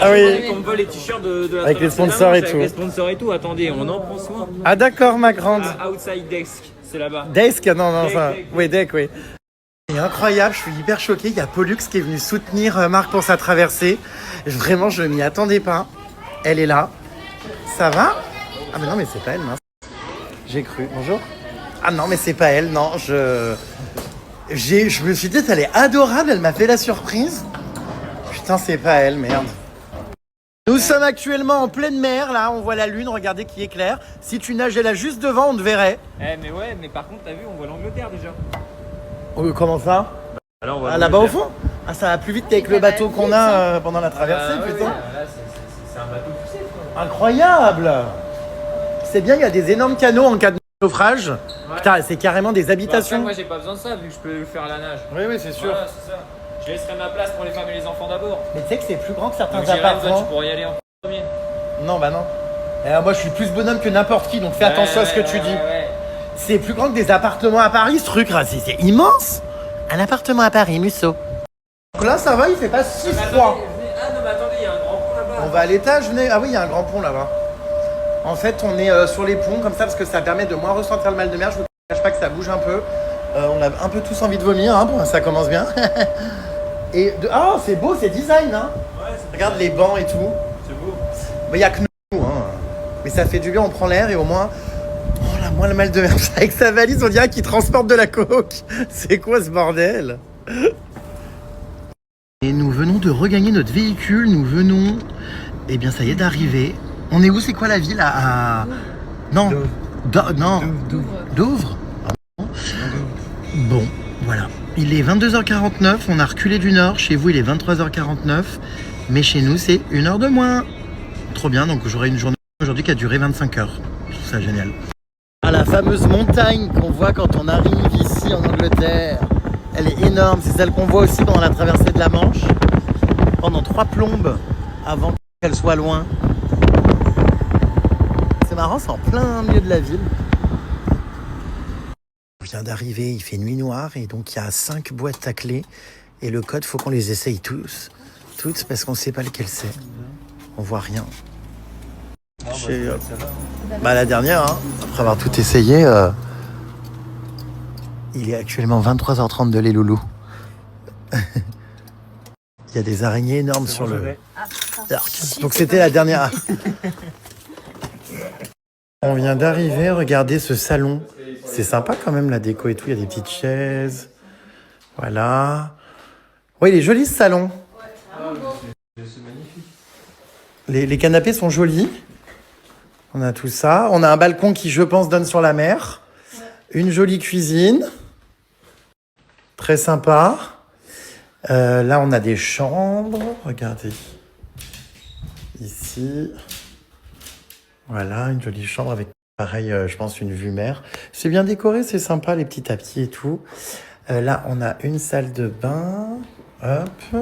ah oui. On vole les t-shirts de la Avec les traversée de la sponsors Manche, et avec tout. les sponsors et tout, attendez, on en prend soin. Ah d'accord ma grande. Outside Desk, c'est là-bas. Desk, non Deck, ça. Deck. Oui Deck oui. C'est incroyable, je suis hyper choqué. Il y a Pollux qui est venu soutenir Marc pour sa traversée. Vraiment, je m'y attendais pas. Elle est là. Ça va? Ah mais non, mais c'est pas elle, mince. J'ai cru. Bonjour. Ah non, mais c'est pas elle, non. Je me suis dit, elle est adorable, elle m'a fait la surprise. Putain, c'est pas elle, merde. Nous sommes actuellement en pleine mer, là, on voit la lune, regardez qui est claire. Si tu nageais là juste devant, on te verrait. Eh mais ouais, mais par contre, t'as vu, on voit l'Angleterre déjà. Comment ça? Alors, on voit Ah, là-bas au l'Angleterre. fond? Ah, ça va plus vite qu'avec le bateau qu'on a pendant la traversée, Ah, ouais, putain. ouais, là, c'est un bateau poussé, quoi. Incroyable! C'est bien, il y a des énormes canaux en cas de naufrage. Ouais. Putain, c'est carrément des Bon, après, habitations. moi, j'ai pas besoin de ça, vu que je peux le faire à la nage. Oui, oui, c'est sûr. Voilà, c'est ça. Je laisserai ma place pour les femmes et les enfants d'abord. Mais tu sais que c'est plus grand que certains Donc, Jérém, toi, appartements. tu pourras y aller en premier. Non, bah non. Moi, je suis plus bonhomme que n'importe qui, donc fais attention à ce que tu dis. Ouais. C'est plus grand que des appartements à Paris, ce truc, là. C'est immense. Un appartement à Paris, Musso. Donc là, ça va, il fait pas si Mais froid. attendez, ah non, mais attendez, il y a un grand pont là-bas. On va à l'étage, venez. Ah oui, il y a un grand pont là-bas. En fait, on est sur les ponts comme ça parce que ça permet de moins ressentir le mal de mer. Je vous cache pas que ça bouge un peu. On a un peu tous envie de vomir, hein. Bon, ça commence bien. Ah, c'est beau, c'est design, hein. Ouais, Regarde les bancs et tout. c'est beau. Mais il n'y a que nous, hein. Mais ça fait du bien, on prend l'air et au moins... Oh là, moins le mal de mer. Avec sa valise, on dirait qu'il transporte de la coke. C'est quoi ce bordel? Et nous venons de regagner notre véhicule. Nous venons... Eh bien, ça y est, d'arriver. On est où? C'est quoi la ville? Non. Non. Douvres. Ah bon, voilà. Il est 22h49. On a reculé d'une heure. Chez vous, il est 23h49. Mais chez nous, c'est 1 heure de moins. Trop bien. Donc, j'aurai une journée aujourd'hui qui a duré 25 heures. Je trouve ça génial. Ah, la fameuse montagne qu'on voit quand on arrive ici en Angleterre. Elle est énorme. C'est celle qu'on voit aussi pendant la traversée de la Manche. Pendant 3 plombes avant qu'elle soit loin. C'est marrant, c'est en plein milieu de la ville. On vient d'arriver, il fait nuit noire et donc il y a 5 boîtes à clés. Et le code, faut qu'on les essaye toutes parce qu'on ne sait pas lequel c'est. On voit rien. La dernière, hein, après avoir tout essayé, il est actuellement 23h32 les loulous. Il y a des araignées énormes sur le... Donc c'était la dernière. On vient d'arriver, regardez ce salon. C'est sympa quand même la déco et tout, il y a des petites chaises. Voilà. Oui, il est joli ce salon. Les canapés sont jolis. On a tout ça. On a un balcon qui, je pense, donne sur la mer. Une jolie cuisine. Très sympa. Là, on a des chambres. Regardez. Ici. Voilà, une jolie chambre avec, pareil, je pense, une vue mer. C'est bien décoré, c'est sympa, les petits tapis et tout. Là, on a une salle de bain. Hop.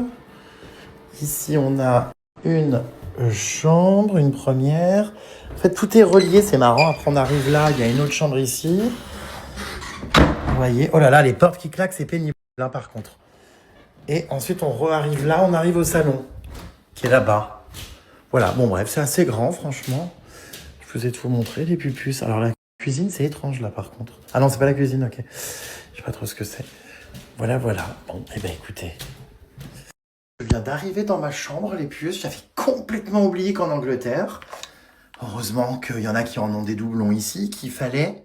Ici, on a une chambre, une première. En fait, tout est relié, c'est marrant. Après, on arrive là, il y a une autre chambre ici. Vous voyez, oh là là, les portes qui claquent, c'est pénible, là, par contre. Et ensuite, on arrive là, on arrive au salon, qui est là-bas. Voilà, bon, bref, c'est assez grand, franchement. Je vous ai tout montré, les pupus. Alors, la cuisine, c'est étrange, là, par contre. Ah non, c'est pas la cuisine, ok. Je sais pas trop ce que c'est. Voilà, voilà. Bon, eh ben, écoutez. Je viens d'arriver dans ma chambre, les puces. J'avais complètement oublié qu'en Angleterre, heureusement qu'il y en a qui en ont des doublons ici, qu'il fallait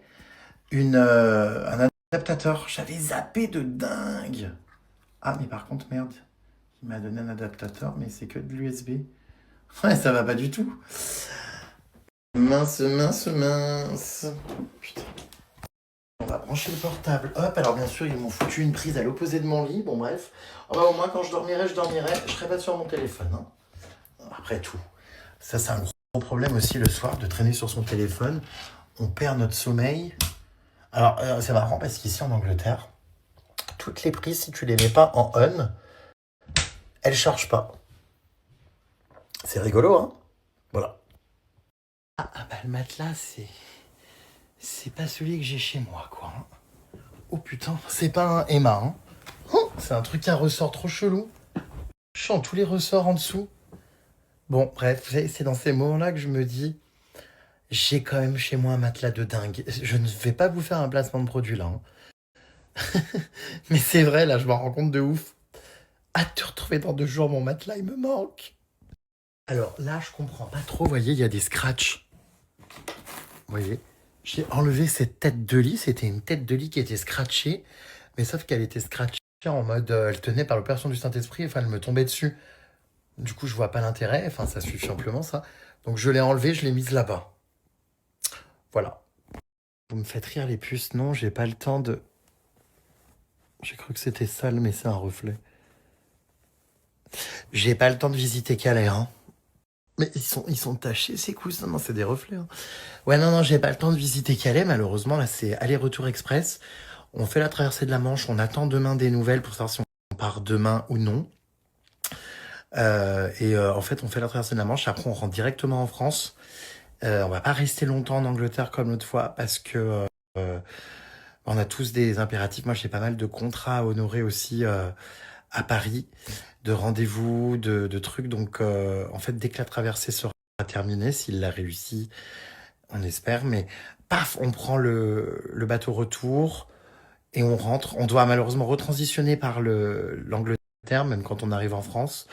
un adaptateur. J'avais zappé de dingue. Ah, mais par contre, merde. Il m'a donné un adaptateur, mais c'est que de l'USB. Ouais, ça va pas du tout. Mince. Putain. On va brancher le portable. Hop, alors bien sûr, ils m'ont foutu une prise à l'opposé de mon lit. Bon, bref. Oh, bah, au moins, quand je dormirai. Je serai pas sur mon téléphone. Hein. Après tout. Ça, c'est un gros problème aussi le soir de traîner sur son téléphone. On perd notre sommeil. Alors, c'est marrant parce qu'ici en Angleterre, toutes les prises, si tu les mets pas en on, elles chargent pas. C'est rigolo, hein? Voilà. Ah bah le matelas, c'est pas celui que j'ai chez moi, quoi. Hein. Oh putain, c'est pas un Emma, hein. Oh, c'est un truc à ressort trop chelou. Je sens tous les ressorts en dessous. Bon, bref, c'est dans ces moments-là que je me dis, j'ai quand même chez moi un matelas de dingue. Je ne vais pas vous faire un placement de produit là. Hein. Mais c'est vrai, là, je m'en rends compte de ouf. Hâte de retrouver dans 2 jours mon matelas, il me manque. Alors là, je comprends pas trop. Vous voyez, il y a des scratchs. Vous voyez, j'ai enlevé cette tête de lit. C'était une tête de lit qui était scratchée. Mais sauf qu'elle était scratchée en mode... elle tenait par l'opération du Saint-Esprit. Enfin, elle me tombait dessus. Du coup, je vois pas l'intérêt. Enfin, ça suffit amplement, ça. Donc, je l'ai enlevée, je l'ai mise là-bas. Voilà. Vous me faites rire, les puces. Non, j'ai pas le temps de... J'ai cru que c'était sale, mais c'est un reflet. J'ai pas le temps de visiter Calais, hein. Mais ils sont tachés, ces coups. Non, c'est des reflets. Hein. Ouais, non, j'ai pas le temps de visiter Calais, malheureusement. Là, c'est aller-retour express. On fait la traversée de la Manche. On attend demain des nouvelles pour savoir si on part demain ou non. En fait, on fait la traversée de la Manche. Après, on rentre directement en France. On va pas rester longtemps en Angleterre comme l'autre fois parce que on a tous des impératifs. Moi, j'ai pas mal de contrats à honorer aussi à Paris, de rendez-vous, de trucs. Donc, en fait, dès que la traversée sera terminée, s'il l'a réussi, on espère. Mais paf, on prend le bateau retour et on rentre. On doit malheureusement retransitionner par l'Angleterre terme, même quand on arrive en France,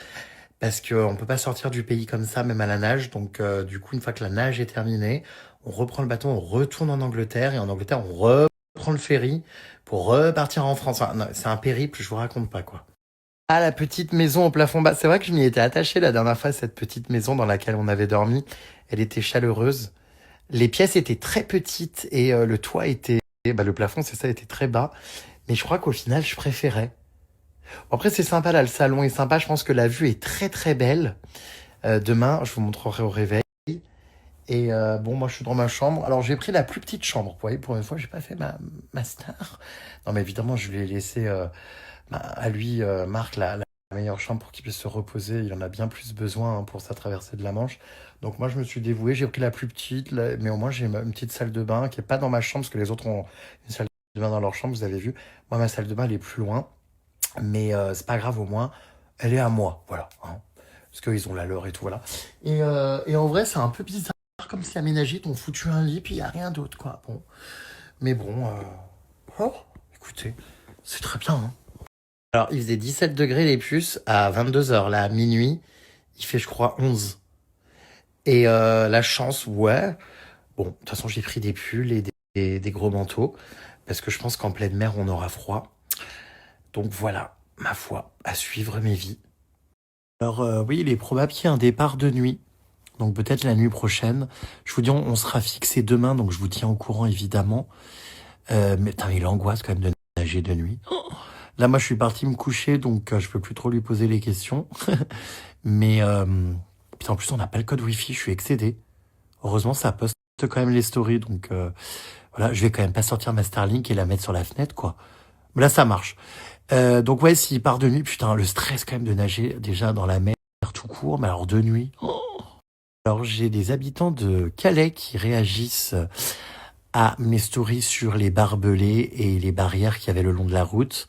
parce qu'on peut pas sortir du pays comme ça, même à la nage. Donc, du coup, une fois que la nage est terminée, on reprend le bateau, on retourne en Angleterre, et en Angleterre, on reprend le ferry pour repartir en France. Enfin, non, c'est un périple, je vous raconte pas, quoi. Ah, la petite maison au plafond bas. C'est vrai que je m'y étais attaché la dernière fois, cette petite maison dans laquelle on avait dormi. Elle était chaleureuse. Les pièces étaient très petites et le toit était... le plafond, c'est ça, était très bas. Mais je crois qu'au final, je préférais. Bon, après, c'est sympa, là, le salon est sympa. Je pense que la vue est très, très belle. Demain, je vous montrerai au réveil. Et bon, moi, je suis dans ma chambre. Alors, j'ai pris la plus petite chambre. Vous voyez, pour une fois, j'ai pas fait ma star. Non, mais évidemment, je lui ai laissé à lui, Marc, la meilleure chambre pour qu'il puisse se reposer. Il en a bien plus besoin pour sa traversée de la Manche. Donc, moi, je me suis dévoué. J'ai pris la plus petite, mais au moins, j'ai une petite salle de bain qui est pas dans ma chambre, parce que les autres ont une salle de bain dans leur chambre, vous avez vu. Moi, ma salle de bain, elle est plus loin. Mais c'est pas grave, au moins, elle est à moi. Voilà. Hein, parce qu'ils ont la leur et tout, voilà. Et en vrai, c'est un peu bizarre. Comme si aménagé, ils t'ont foutu un lit, puis il n'y a rien d'autre, quoi. Bon. Mais bon, écoutez, c'est très bien. Hein. Alors, il faisait 17 degrés les puces à 22h. Là, à minuit, il fait, je crois, 11. Et la chance, ouais. Bon, de toute façon, j'ai pris des pulls et des gros manteaux, parce que je pense qu'en pleine mer, on aura froid. Donc voilà, ma foi, à suivre mes vies. Alors, oui, il est probable qu'il y ait un départ de nuit. Donc peut-être la nuit prochaine. Je vous dis, on sera fixé demain, donc je vous tiens au courant évidemment. Mais il angoisse quand même de nager de nuit. Là, moi, je suis parti me coucher, donc je peux plus trop lui poser les questions. Mais putain, en plus, on n'a pas le code Wi-Fi, je suis excédé. Heureusement, ça poste quand même les stories, donc voilà, je vais quand même pas sortir ma Starlink et la mettre sur la fenêtre, quoi. Mais là, ça marche. Donc ouais, s'il part de nuit, putain, le stress quand même de nager déjà dans la mer tout court, mais alors de nuit... Alors, j'ai des habitants de Calais qui réagissent à mes stories sur les barbelés et les barrières qu'il y avait le long de la route.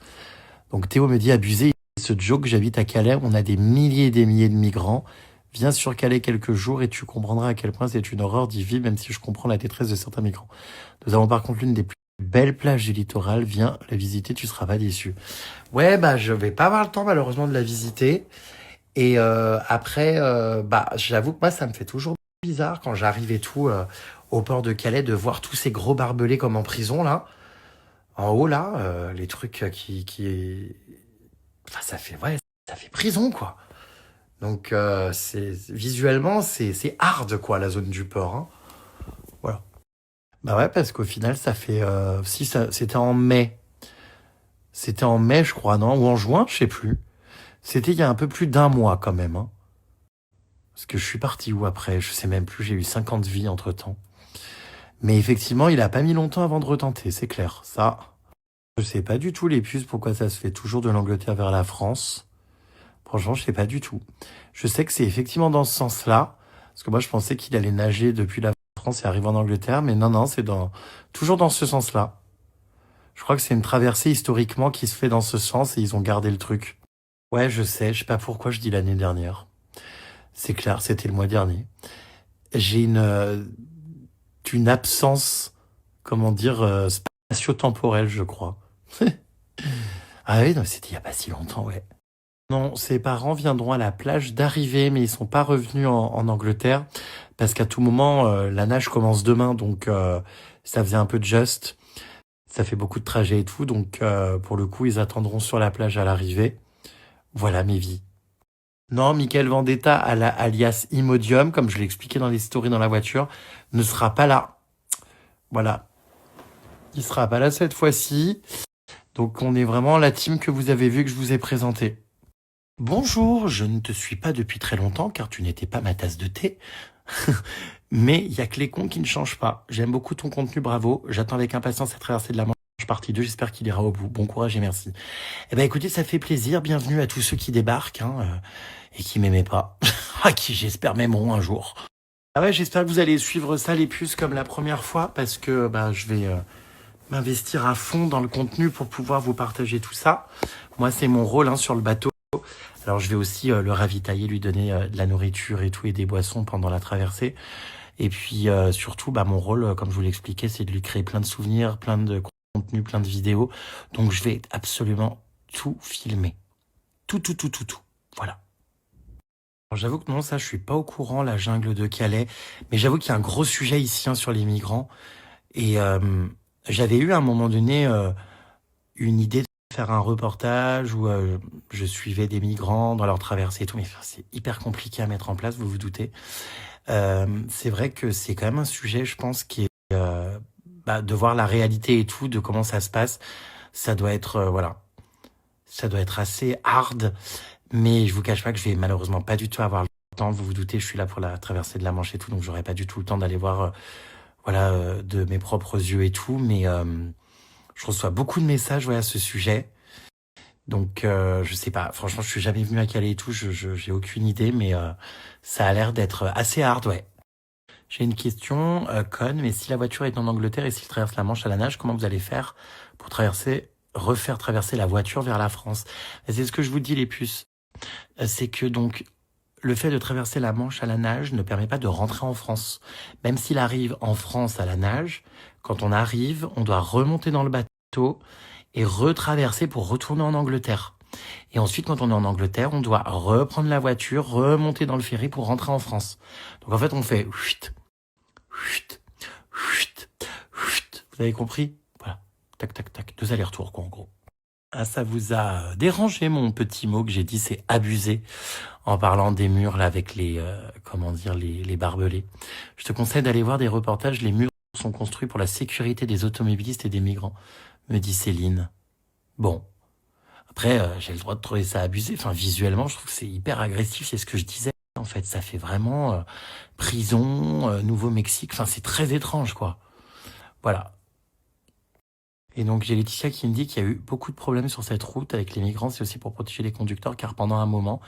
Donc, Théo me dit, abusé, ce joke, j'habite à Calais, on a des milliers et des milliers de migrants. Viens sur Calais quelques jours et tu comprendras à quel point c'est une horreur d'y vivre, même si je comprends la détresse de certains migrants. Nous avons par contre l'une des plus belles plages du littoral. Viens la visiter, tu seras pas déçu. Ouais, je vais pas avoir le temps, malheureusement, de la visiter. Et après, j'avoue que moi, ça me fait toujours bizarre quand j'arrive et tout au port de Calais de voir tous ces gros barbelés comme en prison, là. En haut, là, les trucs qui... Enfin, ça fait prison, quoi. Donc, visuellement, c'est hard, quoi, la zone du port. Hein. Voilà. Bah ouais, parce qu'au final, ça fait... c'était en mai. C'était en mai, je crois, non? Ou en juin, je sais plus. C'était il y a un peu plus d'un mois quand même. Hein. Parce que je suis parti où après? Je sais même plus, j'ai eu 50 vies entre-temps. Mais effectivement, il a pas mis longtemps avant de retenter, c'est clair. Ça, je sais pas du tout les puces, pourquoi ça se fait toujours de l'Angleterre vers la France. Franchement, je sais pas du tout. Je sais que c'est effectivement dans ce sens-là. Parce que moi, je pensais qu'il allait nager depuis la France et arriver en Angleterre. Mais non, c'est toujours dans ce sens-là. Je crois que c'est une traversée historiquement qui se fait dans ce sens et ils ont gardé le truc. Ouais, je sais pas pourquoi je dis l'année dernière. C'est clair, c'était le mois dernier. J'ai une absence, comment dire, spatio-temporelle, je crois. Ah oui, non, c'était il y a pas si longtemps, ouais. Non, ses parents viendront à la plage d'arrivée, mais ils sont pas revenus en Angleterre, parce qu'à tout moment, la nage commence demain, donc ça faisait un peu de just. Ça fait beaucoup de trajets et tout, donc pour le coup, ils attendront sur la plage à l'arrivée. Voilà mes vies. Non, Michael Vendetta, alias Imodium, comme je l'ai expliqué dans les stories dans la voiture, ne sera pas là. Voilà. Il sera pas là cette fois-ci. Donc on est vraiment la team que vous avez vue, que je vous ai présentée. Bonjour, je ne te suis pas depuis très longtemps, car tu n'étais pas ma tasse de thé. Mais il y a que les cons qui ne changent pas. J'aime beaucoup ton contenu, bravo. J'attends avec impatience cette traversée de la Manche partie 2, j'espère qu'il ira au bout. Bon courage et merci. Eh ben écoutez, ça fait plaisir. Bienvenue à tous ceux qui débarquent et qui m'aimaient pas. À qui j'espère m'aimeront un jour. Ah ouais, j'espère que vous allez suivre ça les puces comme la première fois parce que je vais m'investir à fond dans le contenu pour pouvoir vous partager tout ça. Moi, c'est mon rôle sur le bateau. Alors, je vais aussi le ravitailler, lui donner de la nourriture et tout et des boissons pendant la traversée. Et puis, surtout, mon rôle, comme je vous l'expliquais, c'est de lui créer plein de souvenirs, plein de contenu, plein de vidéos. Donc, je vais absolument tout filmer. Tout. Voilà. Alors, j'avoue que non, ça, je suis pas au courant, la jungle de Calais. Mais j'avoue qu'il y a un gros sujet ici hein, sur les migrants. Et j'avais eu à un moment donné une idée de faire un reportage où je suivais des migrants dans leur traversée et tout. Mais c'est hyper compliqué à mettre en place, vous vous doutez. C'est vrai que c'est quand même un sujet, je pense, qui est de voir la réalité et tout, de comment ça se passe. Ça doit être, voilà. Ça doit être assez hard. Mais je vous cache pas que je vais malheureusement pas du tout avoir le temps. Vous vous doutez, je suis là pour la traversée de la Manche et tout, donc j'aurai pas du tout le temps d'aller voir, de mes propres yeux et tout. Mais je reçois beaucoup de messages, à ce sujet. Donc je sais pas. Franchement, je suis jamais venu à Calais et tout. J'ai aucune idée, mais ça a l'air d'être assez hard, ouais. J'ai une question, conne, mais si la voiture est en Angleterre et s'il traverse la Manche à la nage, comment vous allez faire pour refaire traverser la voiture vers la France? C'est ce que je vous dis, les puces. C'est que donc, le fait de traverser la Manche à la nage ne permet pas de rentrer en France. Même s'il arrive en France à la nage, quand on arrive, on doit remonter dans le bateau et retraverser pour retourner en Angleterre. Et ensuite, quand on est en Angleterre, on doit reprendre la voiture, remonter dans le ferry pour rentrer en France. Donc en fait, on fait chut, chut, chut, chut. Vous avez compris? Voilà. Tac, tac, tac. 2 allers-retours, quoi, en gros. Ah, ça vous a dérangé, mon petit mot que j'ai dit, c'est abusé, en parlant des murs, là, avec les barbelés. Je te conseille d'aller voir des reportages. Les murs sont construits pour la sécurité des automobilistes et des migrants, me dit Céline. Bon. Après, j'ai le droit de trouver ça abusé. Enfin, visuellement, je trouve que c'est hyper agressif. C'est ce que je disais. En fait, ça fait vraiment prison, Nouveau-Mexique. Enfin, c'est très étrange, quoi. Voilà. Et donc, j'ai Laetitia qui me dit qu'il y a eu beaucoup de problèmes sur cette route avec les migrants. C'est aussi pour protéger les conducteurs, car pendant un moment,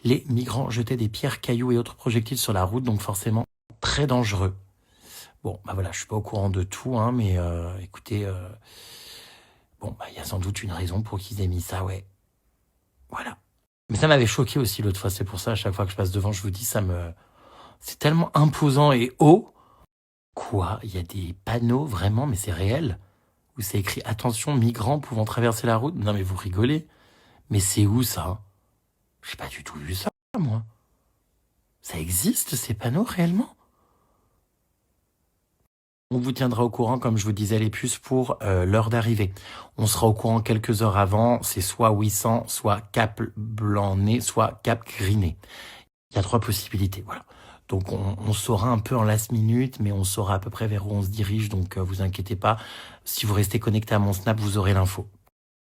les migrants jetaient des pierres, cailloux et autres projectiles sur la route, donc forcément très dangereux. Bon, voilà, je suis pas au courant de tout, hein, mais écoutez, il y a sans doute une raison pour qu'ils aient mis ça, ouais. Voilà. Mais ça m'avait choqué aussi l'autre fois, c'est pour ça, à chaque fois que je passe devant, je vous dis, c'est tellement imposant et haut. Quoi? Il y a des panneaux, vraiment, mais c'est réel, où c'est écrit « Attention, migrants pouvant traverser la route ». Non mais vous rigolez. Mais c'est où ça? J'ai pas du tout vu ça, moi. Ça existe, ces panneaux, réellement? On vous tiendra au courant, comme je vous disais, les puces, pour l'heure d'arrivée. On sera au courant quelques heures avant. C'est soit 800, soit Cap Blanc-Nez, soit Cap Griné. Il y a 3 possibilités, voilà. Donc on saura un peu en last minute, mais on saura à peu près vers où on se dirige, donc vous inquiétez pas. Si vous restez connecté à mon Snap, vous aurez l'info.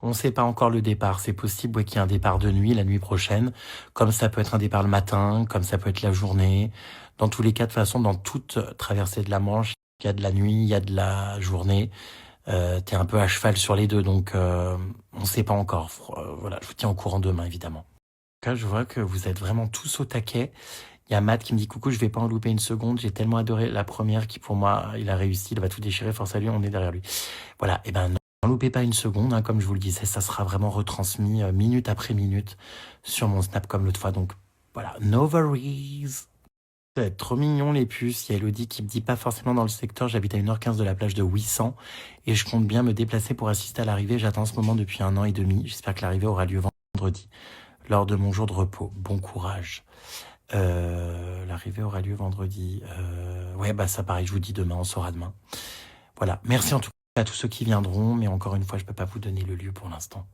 On ne sait pas encore le départ. C'est possible qu'il y ait un départ de nuit, la nuit prochaine, comme ça peut être un départ le matin, comme ça peut être la journée. Dans tous les cas, de toute façon, dans toute traversée de la Manche, il y a de la nuit, il y a de la journée. T'es un peu à cheval sur les deux, donc on ne sait pas encore. Voilà, je vous tiens au courant demain, évidemment. En tout cas, je vois que vous êtes vraiment tous au taquet. Il y a Matt qui me dit « Coucou, je vais pas en louper une seconde. J'ai tellement adoré la première qui, pour moi, il a réussi. Il va tout déchirer. Force à lui, on est derrière lui. » Voilà, et ben n'en loupez pas une seconde. Hein, comme je vous le disais, ça sera vraiment retransmis minute après minute sur mon Snap comme l'autre fois. Donc voilà, no worries. Ça va être trop mignon, les puces. Il y a Elodie qui me dit « Pas forcément dans le secteur. J'habite à 1h15 de la plage de 800 et je compte bien me déplacer pour assister à l'arrivée. J'attends ce moment depuis 1 an et demi. J'espère que l'arrivée aura lieu vendredi, lors de mon jour de repos. Bon courage. » L'arrivée aura lieu vendredi. Ça pareil, je vous dis demain, on saura demain. Voilà, merci en tout cas à tous ceux qui viendront, mais encore une fois, je peux pas vous donner le lieu pour l'instant.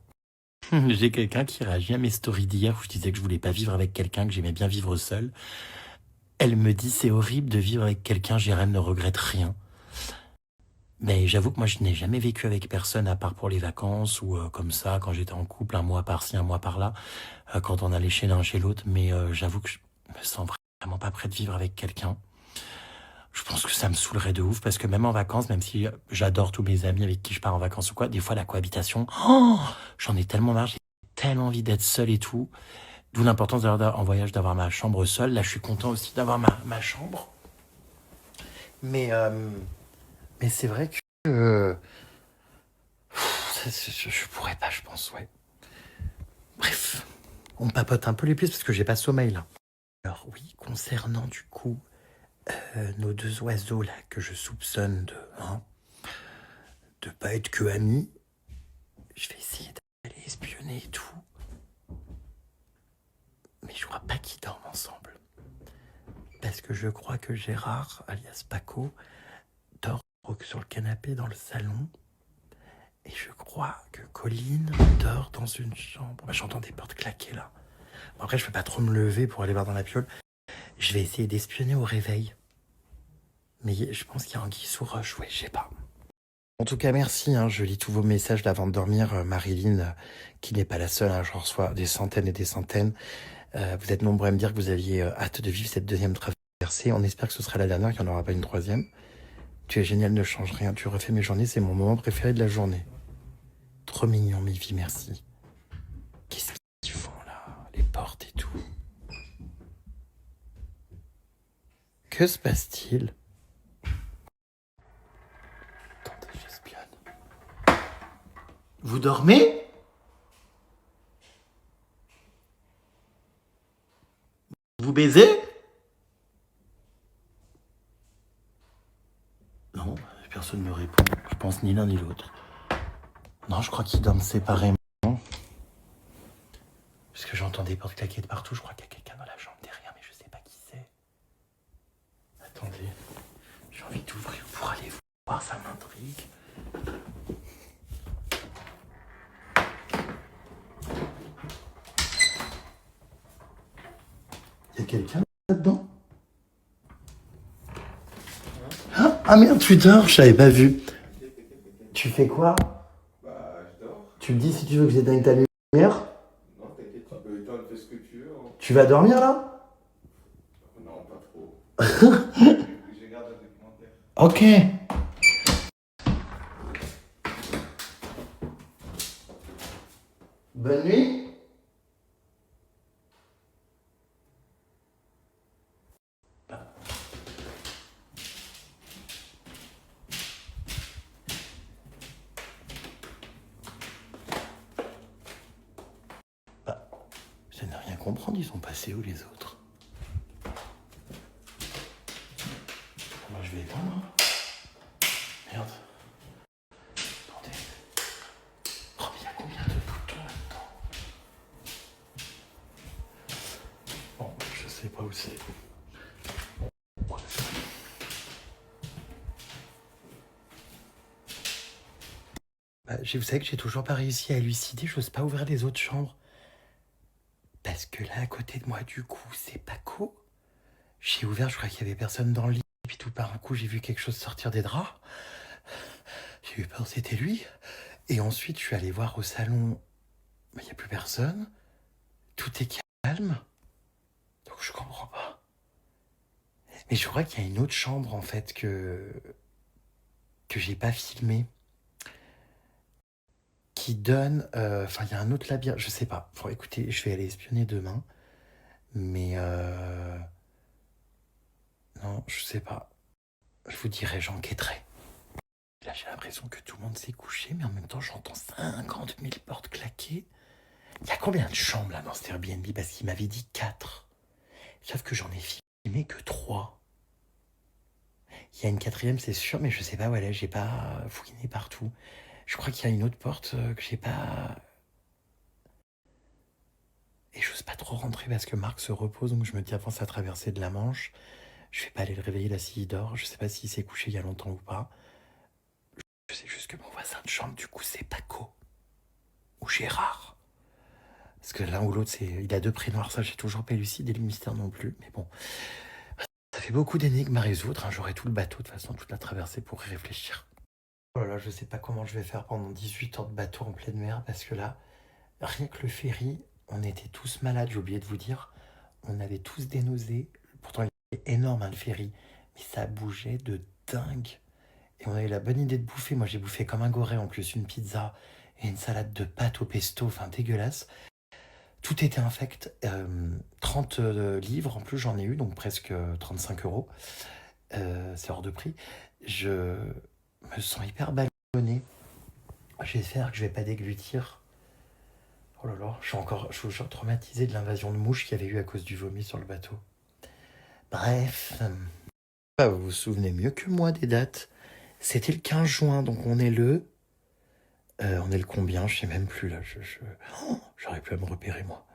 J'ai quelqu'un qui réagit à mes stories d'hier où je disais que je voulais pas vivre avec quelqu'un, que j'aimais bien vivre seul. Elle me dit c'est horrible de vivre avec quelqu'un, Jérém ne regrette rien. Mais j'avoue que moi je n'ai jamais vécu avec personne à part pour les vacances ou comme ça quand j'étais en couple, 1 mois par-ci, 1 mois par-là, quand on allait chez l'un chez l'autre. Mais j'avoue que je me sens vraiment pas prêt de vivre avec quelqu'un. Je pense que ça me saoulerait de ouf parce que même en vacances, même si j'adore tous mes amis avec qui je pars en vacances ou quoi, des fois la cohabitation, j'en ai tellement marre, j'ai tellement envie d'être seul et tout. D'où l'importance en voyage d'avoir ma chambre seule. Là je suis content aussi d'avoir ma chambre. Mais c'est vrai que je pourrais pas, je pense, ouais. Bref, on papote un peu les plus parce que j'ai pas sommeil là. Alors oui, concernant du coup nos 2 oiseaux là que je soupçonne de pas être que amis, je vais essayer d'aller espionner et tout. Mais je crois pas qu'ils dorment ensemble. Parce que je crois que Gérard, alias Paco, dort sur le canapé dans le salon. Et je crois que Colline dort dans une chambre. Bah, j'entends des portes claquer là. Bon, après, je peux pas trop me lever pour aller voir dans la piole. Je vais essayer d'espionner au réveil. Mais je pense qu'il y a anguille sous roche. Ouais, je sais pas. En tout cas, merci. Je lis tous vos messages avant de dormir. Marilyn, qui n'est pas la seule. Je reçois des centaines et des centaines. Vous êtes nombreux à me dire que vous aviez hâte de vivre cette deuxième traversée. On espère que ce sera la dernière, qu'il n'y en aura pas une troisième. Tu es génial, ne change rien. Tu refais mes journées, c'est mon moment préféré de la journée. Trop mignon, Mivi, merci. Qu'est-ce qu'ils font là? Les portes et tout. Que se passe-t-il? Attendez, j'espionne. Vous dormez? Vous baisez? Non, personne ne me répond. Je pense ni l'un ni l'autre. Non, je crois qu'ils dorment séparément. Parce que j'entends des portes claquer de partout. Je crois qu'il y a quelqu'un dans la chambre derrière, mais je sais pas qui c'est. Attendez, j'ai envie d'ouvrir pour aller voir, ça m'intrigue. Il y a quelqu'un là-dedans? Ah merde, tu dors, je t'avais pas vu. Tu fais quoi? Bah, je dors. Tu me dis si tu veux que j'éteigne ta lumière? Non, t'inquiète, tu peux éteindre, fais ce que tu veux. Tu vas dormir là? Non, pas trop. Je garde un documentaire. Ok. Bonne nuit. Je n'ai rien comprendre, ils sont passés où les autres? Moi je vais éteindre. Merde. Attendez. Oh mais il y a combien de boutons là-dedans? Bon, je sais pas où c'est. Vous savez que j'ai toujours pas réussi à élucider, j'ose pas ouvrir les autres chambres. Parce que là, à côté de moi, du coup, c'est Paco. J'ai ouvert, je crois qu'il y avait personne dans le lit. Et puis tout par un coup, j'ai vu quelque chose sortir des draps. J'ai eu peur, c'était lui. Et ensuite, je suis allé voir au salon. Il n'y a plus personne. Tout est calme. Donc je comprends pas. Mais je crois qu'il y a une autre chambre, en fait, que j'ai pas filmée. Qui donne... Enfin, il y a un autre labyrinthe, je sais pas. Bon, écoutez, je vais aller espionner demain. Mais... Non, je sais pas. Je vous dirai, j'enquêterai. Là, j'ai l'impression que tout le monde s'est couché, mais en même temps, j'entends 50 000 portes claquer. Il y a combien de chambres, là, dans cet Airbnb? Parce qu'il m'avait dit 4. Sauf que j'en ai filmé que 3. Il y a une 4e, c'est sûr, mais je sais pas où elle est. J'ai pas fouiné partout. Je crois qu'il y a une autre porte que j'ai pas... Et j'ose pas trop rentrer parce que Marc se repose, donc je me dis avant sa traversée de la Manche, je vais pas aller le réveiller là s'il dort. Je sais pas s'il s'est couché il y a longtemps ou pas. Je sais juste que mon voisin de chambre, du coup, c'est Paco. Ou Gérard. Parce que l'un ou l'autre, il a 2 prénoms. Alors ça, j'ai toujours pas élucidé le mystère non plus. Mais bon, ça fait beaucoup d'énigmes à résoudre. J'aurai tout le bateau, de toute façon, toute la traversée pour y réfléchir. Oh là là, je sais pas comment je vais faire pendant 18 heures de bateau en pleine mer. Parce que là, rien que le ferry, on était tous malades. J'ai oublié de vous dire. On avait tous des nausées. Pourtant, il est énorme, le ferry. Mais ça bougeait de dingue. Et on a eu la bonne idée de bouffer. Moi, j'ai bouffé comme un goré, en plus, une pizza et une salade de pâtes au pesto, enfin dégueulasse. Tout était infect. 30 livres, en plus, j'en ai eu, donc presque 35 €. C'est hors de prix. Je me sens hyper ballonné. J'espère que je vais pas déglutir. Oh là là, je suis toujours traumatisé de l'invasion de mouches qu'il y avait eu à cause du vomi sur le bateau. Bref. Vous vous souvenez mieux que moi des dates. C'était le 15 juin, donc on est le combien? Je sais même plus là. J'aurais pu me repérer moi.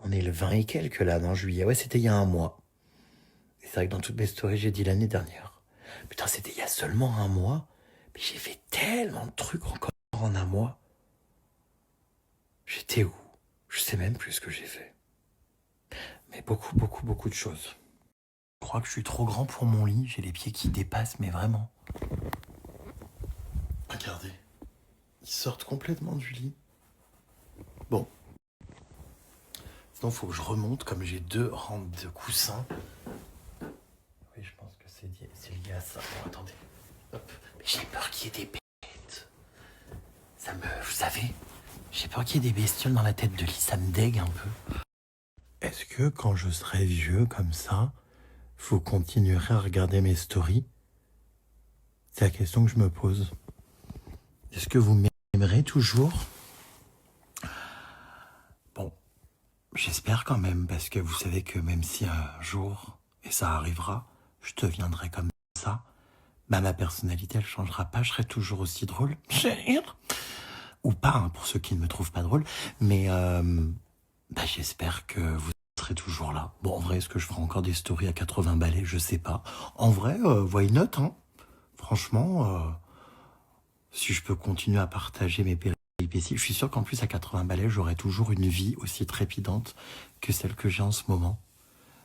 On est le 20 et quelques là, non, juillet. Ouais, c'était il y a un mois. Et c'est vrai que dans toutes mes stories, j'ai dit l'année dernière. Putain, c'était il y a seulement un mois. Mais j'ai fait tellement de trucs encore en un mois. J'étais où? Je sais même plus ce que j'ai fait. Mais beaucoup, beaucoup, beaucoup de choses. Je crois que je suis trop grand pour mon lit. J'ai les pieds qui dépassent, mais vraiment. Regardez. Ils sortent complètement du lit. Bon. Sinon, il faut que je remonte, comme j'ai 2 rangs de coussins. Oui, je pense que c'est lié à ça. Bon, attendez. Hop. Mais j'ai peur qu'il y ait des bêtes. Vous savez, j'ai peur qu'il y ait des bestioles dans la tête de lit. Ça me dégue un peu. Est-ce que quand je serai vieux comme ça, vous continuerez à regarder mes stories? C'est la question que je me pose. Est-ce que vous m'aimerez toujours? Bon, j'espère quand même, parce que vous savez que même si un jour, et ça arrivera, je deviendrai comme ça, bah ma personnalité, elle changera pas, je serai toujours aussi drôle. Ou pas, hein, pour ceux qui ne me trouvent pas drôle, mais bah, j'espère que vous serez toujours là. Bon, en vrai, est-ce que je ferai encore des stories à 80 balais? Je sais pas. En vrai, why not, hein? Franchement, si je peux continuer à partager mes péripéties, je suis sûr qu'en plus, à 80 balais, j'aurai toujours une vie aussi trépidante que celle que j'ai en ce moment.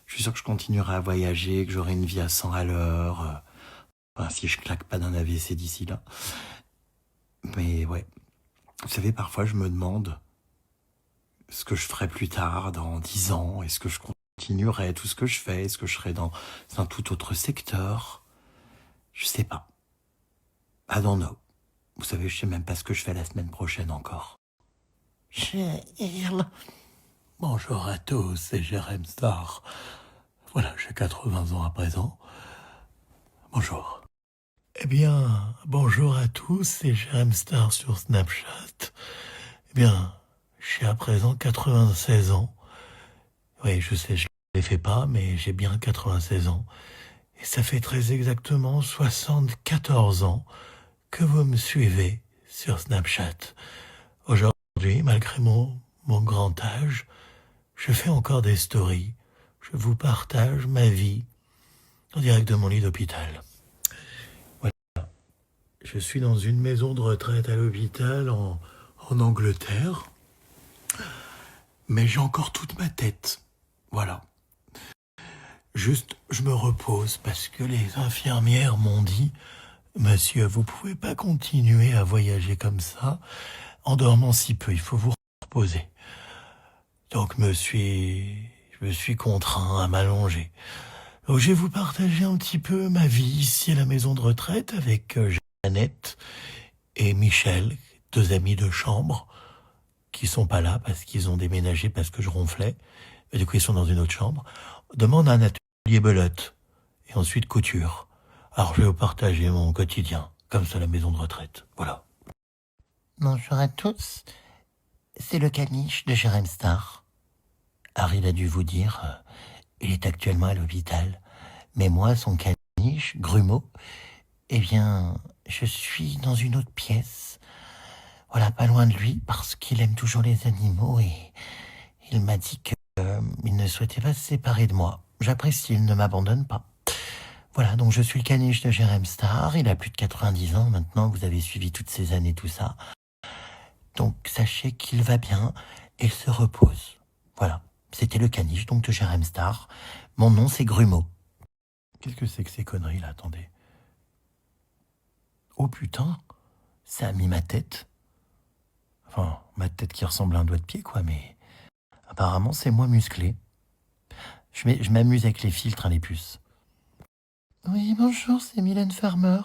Je suis sûr que je continuerai à voyager, que j'aurai une vie à 100 à l'heure. Enfin, si je claque pas d'un AVC d'ici là. Mais ouais. Vous savez, parfois, je me demande ce que je ferai plus tard, dans 10 ans. Est-ce que je continuerai tout ce que je fais? Est-ce que je serai dans un tout autre secteur? Je sais pas. I don't know. Vous savez, je sais même pas ce que je fais la semaine prochaine encore. Charles. Bonjour à tous, c'est Jérém Star. Voilà, j'ai 80 ans à présent. Bonjour. Eh bien, bonjour à tous, c'est Jérém Star sur Snapchat. Eh bien, j'ai à présent 96 ans. Oui, je sais, je ne les fais pas, mais j'ai bien 96 ans. Et ça fait très exactement 74 ans que vous me suivez sur Snapchat. Aujourd'hui, malgré mon grand âge, je fais encore des stories. Je vous partage ma vie en direct de mon lit d'hôpital. Voilà. Je suis dans une maison de retraite à l'hôpital en Angleterre. Mais j'ai encore toute ma tête. Voilà. Juste, je me repose parce que les infirmières m'ont dit « Monsieur, vous pouvez pas continuer à voyager comme ça en dormant si peu, il faut vous reposer. » Donc je me suis contraint à m'allonger. Donc je vais vous partager un petit peu ma vie ici à la maison de retraite avec Jeannette et Michel, 2 amis de chambre, qui sont pas là parce qu'ils ont déménagé parce que je ronflais. Et du coup, ils sont dans une autre chambre. Demande un atelier belote et ensuite couture. Alors, je vais vous partager mon quotidien, comme ça, à la maison de retraite. Voilà. Bonjour à tous. C'est le caniche de Jérém Star. Alors, il a dû vous dire, il est actuellement à l'hôpital. Mais moi, son caniche, Grumeau, eh bien, je suis dans une autre pièce. Voilà, pas loin de lui, parce qu'il aime toujours les animaux et il m'a dit qu'il ne souhaitait pas se séparer de moi. J'apprécie, il ne m'abandonne pas. Voilà, donc je suis le caniche de Jérém Star, il a plus de 90 ans maintenant, vous avez suivi toutes ces années, tout ça. Donc sachez qu'il va bien et il se repose. Voilà, c'était le caniche donc de Jérém Star. Mon nom c'est Grumeau. Qu'est-ce que c'est que ces conneries là, attendez. Oh putain, ça a mis ma tête. Enfin, ma tête qui ressemble à un doigt de pied, quoi, mais apparemment, c'est moins musclé. Je m'amuse avec les filtres, hein, les puces. Oui, bonjour, c'est Mylène Farmer.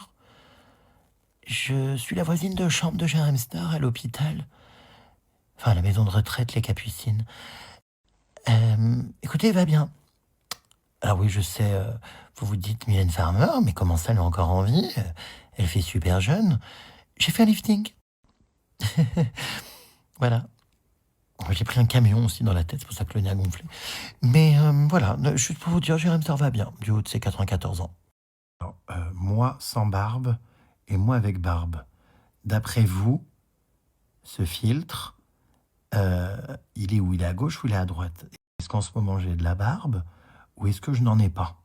Je suis la voisine de chambre de Jérém Star à l'hôpital. Enfin, à la maison de retraite, les Capucines. Écoutez, va bien. Alors oui, je sais, vous vous dites Mylène Farmer, mais comment ça, elle est encore en vie? Elle fait super jeune. J'ai fait un lifting. Voilà. J'ai pris un camion aussi dans la tête, c'est pour ça que le nez a gonflé. Mais voilà, juste pour vous dire, Jérém Star va bien, du haut de ses 94 ans. Alors, moi sans barbe et moi avec barbe. D'après vous, ce filtre, il est où? Il est à gauche ou il est à droite? Est-ce qu'en ce moment j'ai de la barbe ou est-ce que je n'en ai pas?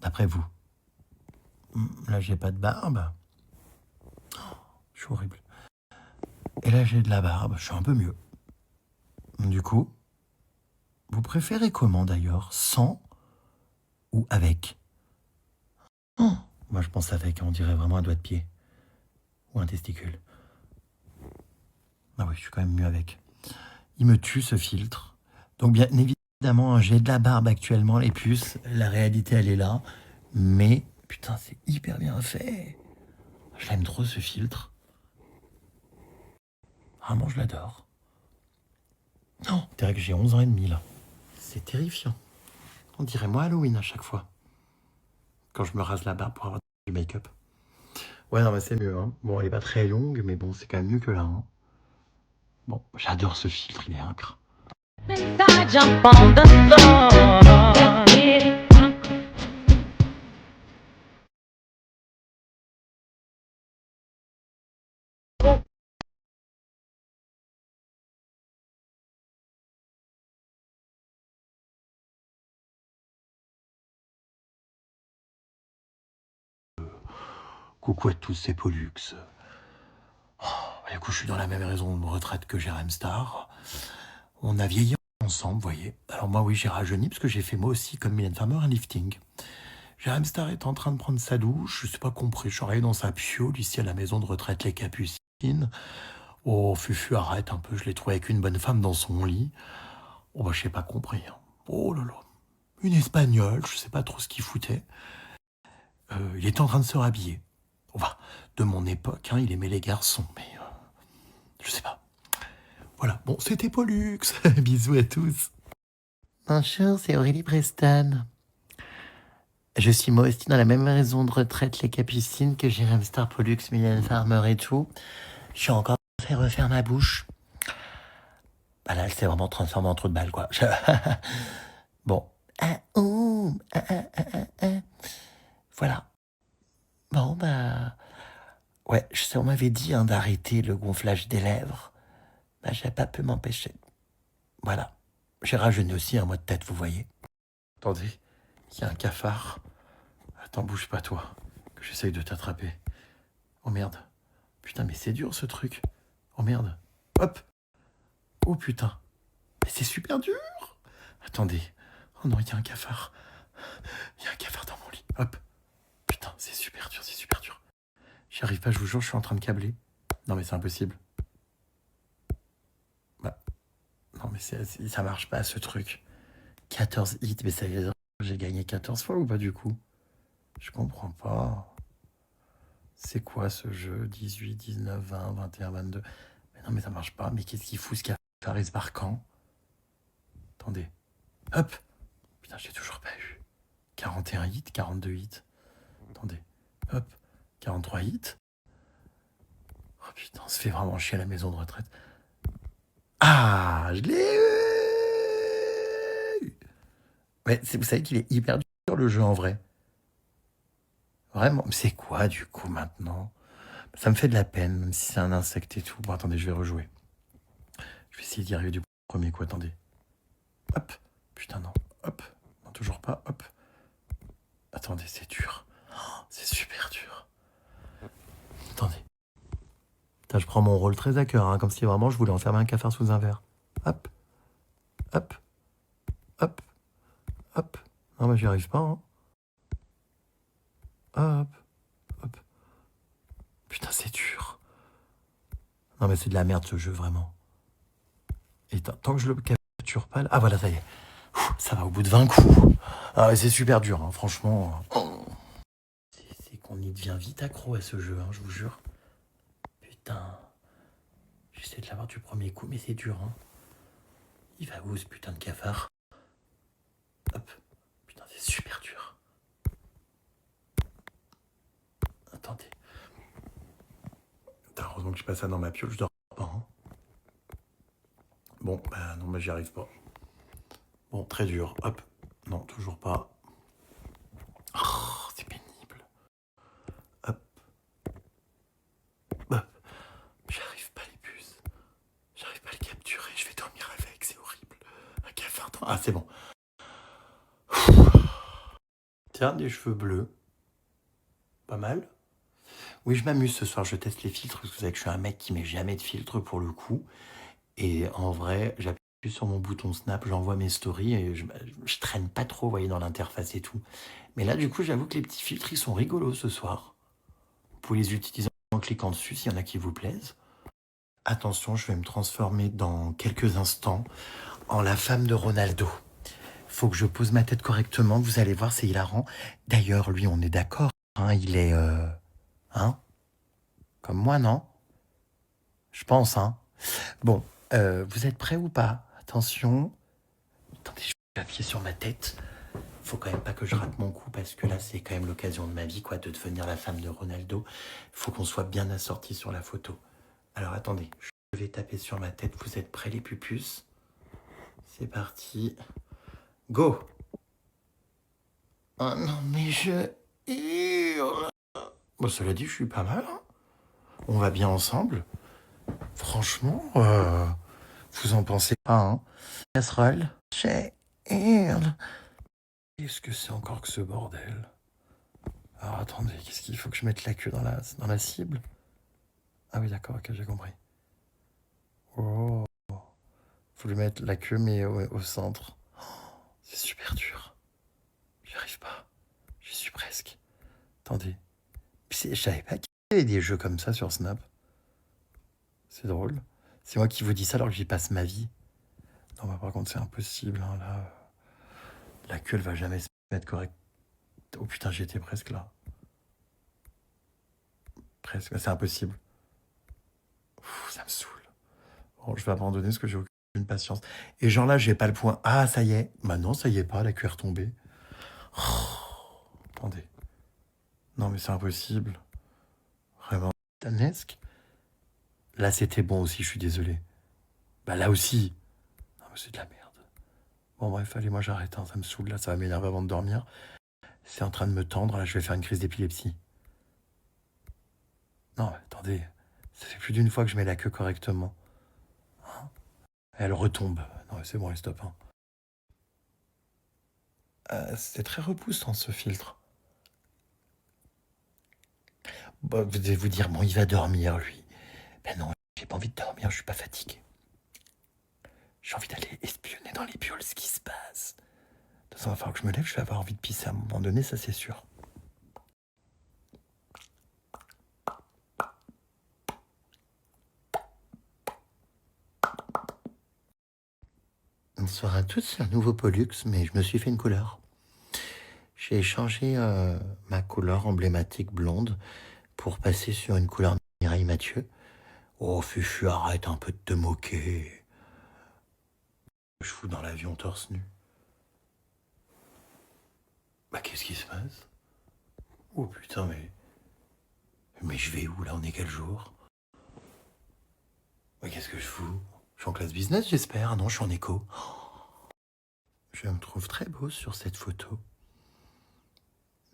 D'après vous? Là, j'ai pas de barbe. Oh, je suis horrible. Et là, j'ai de la barbe. Je suis un peu mieux. Du coup, vous préférez comment d'ailleurs? Sans ou avec? Oh, moi, je pense avec. On dirait vraiment un doigt de pied. Ou un testicule. Ah oui, je suis quand même mieux avec. Il me tue, ce filtre. Donc, bien évidemment, j'ai de la barbe actuellement, les puces. La réalité, elle est là. Mais, putain, c'est hyper bien fait. Je l'aime trop, ce filtre. Vraiment, je l'adore. Non, on dirait que j'ai 11 ans et demi, là. C'est terrifiant. On dirait moi Halloween à chaque fois. Quand je me rase la barbe pour avoir du make-up. Ouais, non, mais c'est mieux, hein. Bon, elle est pas très longue, mais bon, c'est quand même mieux que là, hein. Bon, j'adore ce filtre, il est incroyable. Coucou à tous, c'est Pollux. Oh, du coup, je suis dans la même maison de retraite que Jérém Star. On a vieilli ensemble, vous voyez. Alors moi, oui, j'ai rajeuni parce que j'ai fait moi aussi, comme Mylène Farmer, un lifting. Jérém Star est en train de prendre sa douche. Je sais pas compris. Je suis arrivé dans sa piole ici à la maison de retraite Les Capucines. Oh, Fufu, arrête un peu. Je l'ai trouvé avec une bonne femme dans son lit. Oh, bah, je sais pas compris. Hein. Oh là là. Une Espagnole, je sais pas trop ce qu'il foutait. Il était en train de se rhabiller. Enfin, de mon époque, hein, il aimait les garçons, mais je sais pas. Voilà, bon, c'était Pollux. Bisous à tous. Bonjour, c'est Aurélie Preston. Je suis moi aussi dans la même maison de retraite Les Capucines que Jérém Star, Pollux, Mylène Farmer et tout. Je suis encore fait refaire ma bouche. Bah là, elle s'est vraiment transformée en trou de balle, quoi. Bon. Voilà. Bon, bah... Ouais, je sais, on m'avait dit hein, d'arrêter le gonflage des lèvres. Bah, j'ai pas pu m'empêcher. Voilà. J'ai rajeuni aussi un mois de tête, vous voyez. Attendez, il y a un cafard. Attends, bouge pas, toi, que j'essaye de t'attraper. Oh merde. Putain, mais c'est dur, ce truc. Oh merde. Hop. Oh putain. Mais c'est super dur. Attendez. Oh non, il y a un cafard. Il y a un cafard dans mon lit. Hop. Putain, c'est super dur, c'est super dur. J'y arrive pas, je vous jure, je suis en train de câbler. Non, mais c'est impossible. Bah. Non, mais ça marche pas, ce truc. 14 hits, mais ça veut dire que j'ai gagné 14 fois ou pas, du coup? Je comprends pas. C'est quoi, ce jeu? 18, 19, 20, 21, 22... Mais non, mais ça marche pas. Mais qu'est-ce qu'il fout, ce cafard? Il se barre quand? Attendez. Hop. Putain, j'ai toujours pas eu. 41 hits, 42 hits. Attendez. Hop. 43 hits. Oh putain, on se fait vraiment chier à la maison de retraite. Ah, je l'ai eu. Mais vous savez qu'il est hyper dur, le jeu, en vrai. Vraiment. C'est quoi, du coup, maintenant? Ça me fait de la peine, même si c'est un insecte et tout. Bon, attendez, je vais rejouer. Je vais essayer d'y arriver du premier coup. Attendez. Hop. Putain, non. Hop. Non, toujours pas. Hop. Attendez, c'est dur. Oh, c'est super dur. Attendez. Putain, je prends mon rôle très à cœur, hein, comme si vraiment je voulais enfermer un cafard sous un verre. Hop. Hop. Hop. Hop. Non, mais j'y arrive pas, hein. Hop. Hop. Putain, c'est dur. Non, mais c'est de la merde, ce jeu, vraiment. Et tant que je le capture pas... Là... Ah, voilà, ça y est. Ça va au bout de 20 coups. Ah, c'est super dur, hein, franchement. C'est qu'on y devient vite accro à ce jeu, hein, je vous jure. Putain. J'essaie de l'avoir du premier coup, mais c'est dur. Hein. Il va où, ce putain de cafard? Hop. Putain, c'est super dur. Attendez. Putain, heureusement que je passe ça dans ma piole, je dors pas. Hein. Bon, bah non, mais j'y arrive pas. Bon, très dur. Hop. Non, toujours pas. Oh, c'est pénible. Hop. Hop. J'arrive pas les puces. J'arrive pas à les capturer. Je vais dormir avec, c'est horrible. Un cafard Ah, c'est bon. Tiens, des cheveux bleus. Pas mal. Oui, je m'amuse ce soir, je teste les filtres, parce que vous savez que je suis un mec qui met jamais de filtre pour le coup. Et en vrai, j'appuie sur mon bouton Snap, j'envoie mes stories et je traîne pas trop, vous voyez, dans l'interface et tout. Mais là, du coup, j'avoue que les petits filtres, ils sont rigolos ce soir. Vous pouvez les utiliser en cliquant dessus s'il y en a qui vous plaisent. Attention, je vais me transformer dans quelques instants en la femme de Ronaldo. Faut que je pose ma tête correctement, vous allez voir, c'est hilarant. D'ailleurs, lui, on est d'accord, hein, il est... Hein? Comme moi, non? Je pense, hein? Bon, vous êtes prêts ou pas? Attention. Attendez, je vais appuyer sur ma tête. Faut quand même pas que je rate mon coup, parce que là, c'est quand même l'occasion de ma vie, quoi, de devenir la femme de Ronaldo. Faut qu'on soit bien assorti sur la photo. Alors, attendez, je vais taper sur ma tête. Vous êtes prêts, les pupus? C'est parti. Go! Oh non, mais je hurle. Bon, cela dit, je suis pas mal, hein. On va bien ensemble. Franchement, vous en pensez pas, hein? Casserole. Qu'est-ce que c'est encore que ce bordel? Alors attendez, qu'est-ce qu'il faut que je mette la queue dans la cible? Ah oui, d'accord, ok, j'ai compris. Oh, faut lui mettre la queue, mais au centre. Oh, c'est super dur. J'y arrive pas. J'y suis presque. Attendez. Puis je savais pas qu'il y avait des jeux comme ça sur Snap. C'est drôle. C'est moi qui vous dis ça alors que j'y passe ma vie. Non, bah, par contre, c'est impossible. Hein, là, la queue, elle va jamais se mettre correct. Oh putain, j'y étais presque là. Presque, c'est impossible. Ça me saoule. Bon, je vais abandonner parce que j'ai aucune patience. Et genre là, j'ai pas le point. Ah, ça y est. Bah non, ça y est pas, la queue est retombée. Oh, attendez. Non, mais c'est impossible. Vraiment. Tanesque. Là, c'était bon aussi, je suis désolé. Bah là aussi. Non, mais c'est de la merde. Bon, bref, allez, moi j'arrête, hein, ça me saoule, là, ça va m'énerver avant de dormir. C'est en train de me tendre, là, je vais faire une crise d'épilepsie. Non, attendez, ça fait plus d'une fois que je mets la queue correctement. Hein? Elle retombe. Non, c'est bon, allez, stop. Hein. C'est très repoussant, ce filtre. Bon, vous devez vous dire, bon, il va dormir, lui. Ben non, j'ai pas envie de dormir, je suis pas fatigué. J'ai envie d'aller espionner dans les pioles ce qui se passe. De toute façon, il va falloir que je me lève, je vais avoir envie de pisser à un moment donné, ça c'est sûr. Bonsoir à tous, c'est un nouveau Pollux, mais je me suis fait une couleur. J'ai changé ma couleur emblématique blonde pour passer sur une couleur Mireille Mathieu. Oh, Fufu, arrête un peu de te moquer. Je fous dans l'avion torse nu. Bah, qu'est-ce qui se passe? Oh putain, mais je vais où là? On est quel jour? Mais qu'est-ce que je fous? Je suis en classe business, j'espère. Non, je suis en éco. Oh, je me trouve très beau sur cette photo.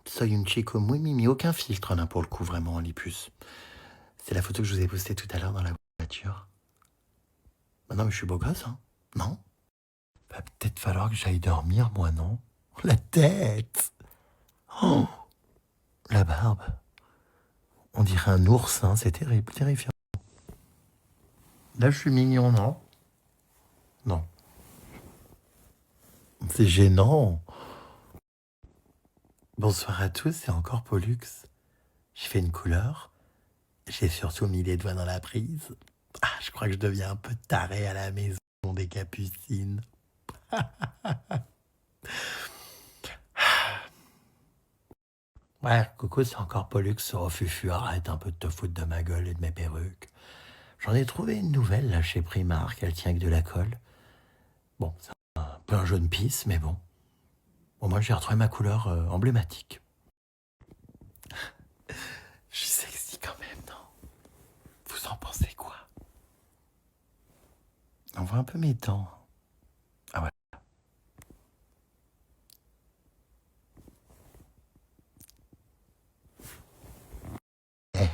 Soy une chico muy mimi, aucun filtre là pour le coup, vraiment, les puces. C'est la photo que je vous ai postée tout à l'heure dans la voiture. Bah non, mais je suis beau gosse, hein? Non? Va peut-être falloir que j'aille dormir, moi, non? La tête! Oh! La barbe. On dirait un ours, hein? C'est terrible, terrifiant. Là, je suis mignon, non? Non. C'est gênant. Bonsoir à tous, c'est encore Pollux. J'ai fait une couleur. J'ai surtout mis les doigts dans la prise. Ah, je crois que je deviens un peu taré à la maison des Capucines. Ouais, coucou, c'est encore Pollux. Oh, Fufu, arrête un peu de te foutre de ma gueule et de mes perruques. J'en ai trouvé une nouvelle, là, chez Primark. Elle tient avec de la colle. Bon, c'est un peu un jaune pisse, mais bon. Au moins, j'ai retrouvé ma couleur emblématique. Je suis sexy quand même, non? Vous en pensez quoi? On voit un peu mes dents. Ah ouais.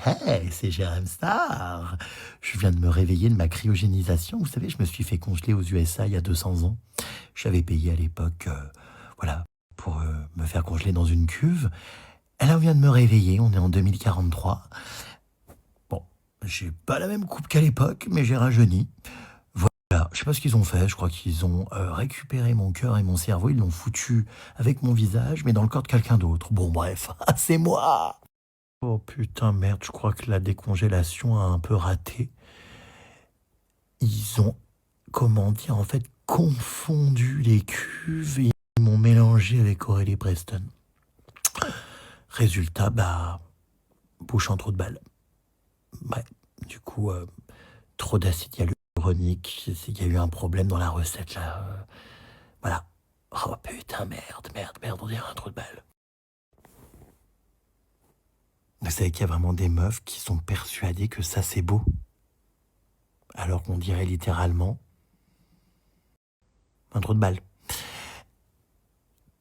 Hey, c'est Jérém Star. Je viens de me réveiller de ma cryogénisation. Vous savez, je me suis fait congeler aux USA il y a 200 ans. J'avais payé à l'époque, voilà, pour me faire congeler dans une cuve. Elle vient de me réveiller, on est en 2043. Bon, j'ai pas la même coupe qu'à l'époque, mais j'ai rajeuni. Voilà, je sais pas ce qu'ils ont fait, je crois qu'ils ont récupéré mon cœur et mon cerveau, ils l'ont foutu avec mon visage, mais dans le corps de quelqu'un d'autre. Bon bref, c'est moi. Oh putain merde, je crois que la décongélation a un peu raté. Ils ont, comment dire, en fait, confondu les cuves et ils m'ont mélangé avec Aurélie Preston. Résultat, bah, bouche en trou de balle. Ouais, du coup, trop d'acide hyaluronique, il y a eu un problème dans la recette, là. Voilà. Oh putain, merde, on dirait un trou de balle. Vous savez qu'il y a vraiment des meufs qui sont persuadées que ça, c'est beau. Alors qu'on dirait littéralement un trou de balle.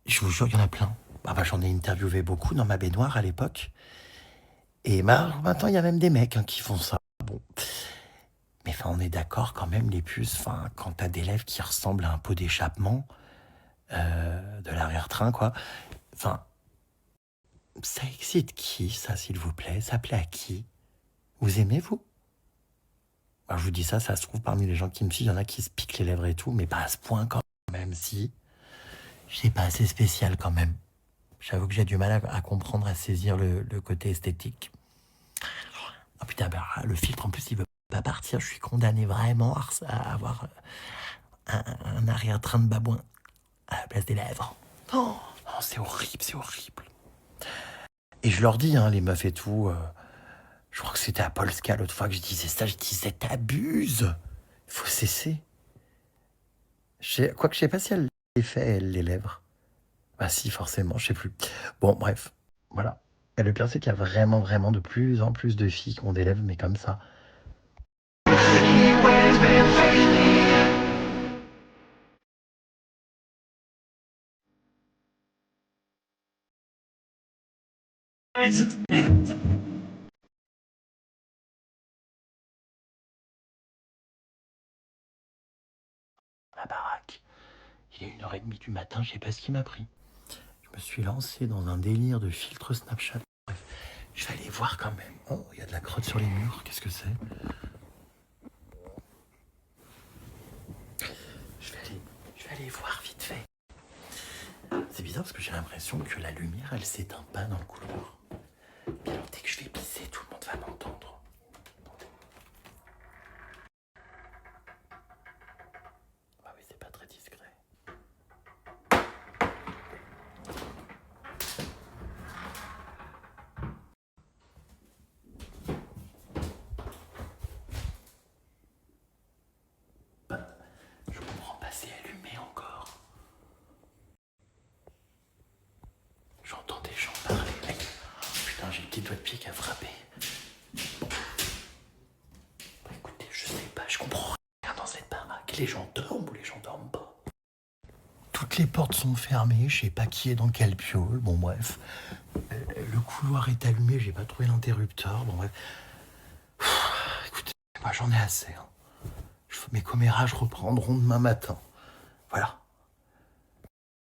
Je vous jure, il y en a plein. Ah bah, j'en ai interviewé beaucoup dans ma baignoire à l'époque. Et bah, maintenant, il y a même des mecs qui font ça. Bon. Mais enfin, on est d'accord quand même, les puces, quand t'as des lèvres qui ressemblent à un pot d'échappement de l'arrière-train, quoi. Enfin, ça excite qui, ça, s'il vous plaît? Ça plaît à qui? Vous aimez, vous? Alors, je vous dis ça, ça se trouve parmi les gens qui me suivent, il y en a qui se piquent les lèvres et tout, mais pas à ce point quand même, si. Je sais pas, assez spécial quand même. J'avoue que j'ai du mal à comprendre, à saisir le côté esthétique. Oh putain, bah, le filtre, en plus, il veut pas partir. Je suis condamné vraiment à avoir un arrière-train de babouin à la place des lèvres. Oh, c'est horrible, c'est horrible. Et je leur dis, les meufs et tout, je crois que c'était à Polska l'autre fois que je disais ça, je disais, t'abuses, il faut cesser. Quoique je sais pas si elle les fait, elle, les lèvres. Bah si, forcément, je sais plus. Bon, bref, voilà. Et le pire, c'est qu'il y a vraiment, vraiment de plus en plus de filles qui ont des lèvres, mais comme ça. La baraque. Il est 1h30 du matin, je sais pas ce qui m'a pris. Je me suis lancé dans un délire de filtre Snapchat. Bref, je vais aller voir quand même. Oh, il y a de la crotte sur les murs, qu'est-ce que c'est? Je vais aller voir vite fait. C'est bizarre parce que j'ai l'impression que la lumière, elle s'éteint pas dans le couloir. Puis alors, dès que je vais pisser, tout le monde va m'entendre. Ah oui, c'est pas très discret. Je comprends pas, c'est allumé encore. J'entends des gens parler. Putain, j'ai le petit doigt de pied qui a frappé. Bon. Bah, écoutez, je sais pas, je comprends rien dans cette baraque. Les gens dorment ou les gens dorment pas? Toutes les portes sont fermées, je sais pas qui est dans quelle piole. Bon, bref. Le couloir est allumé, j'ai pas trouvé l'interrupteur. Bon, bref. Écoutez, moi j'en ai assez. Mes commérages reprendront demain matin. Voilà.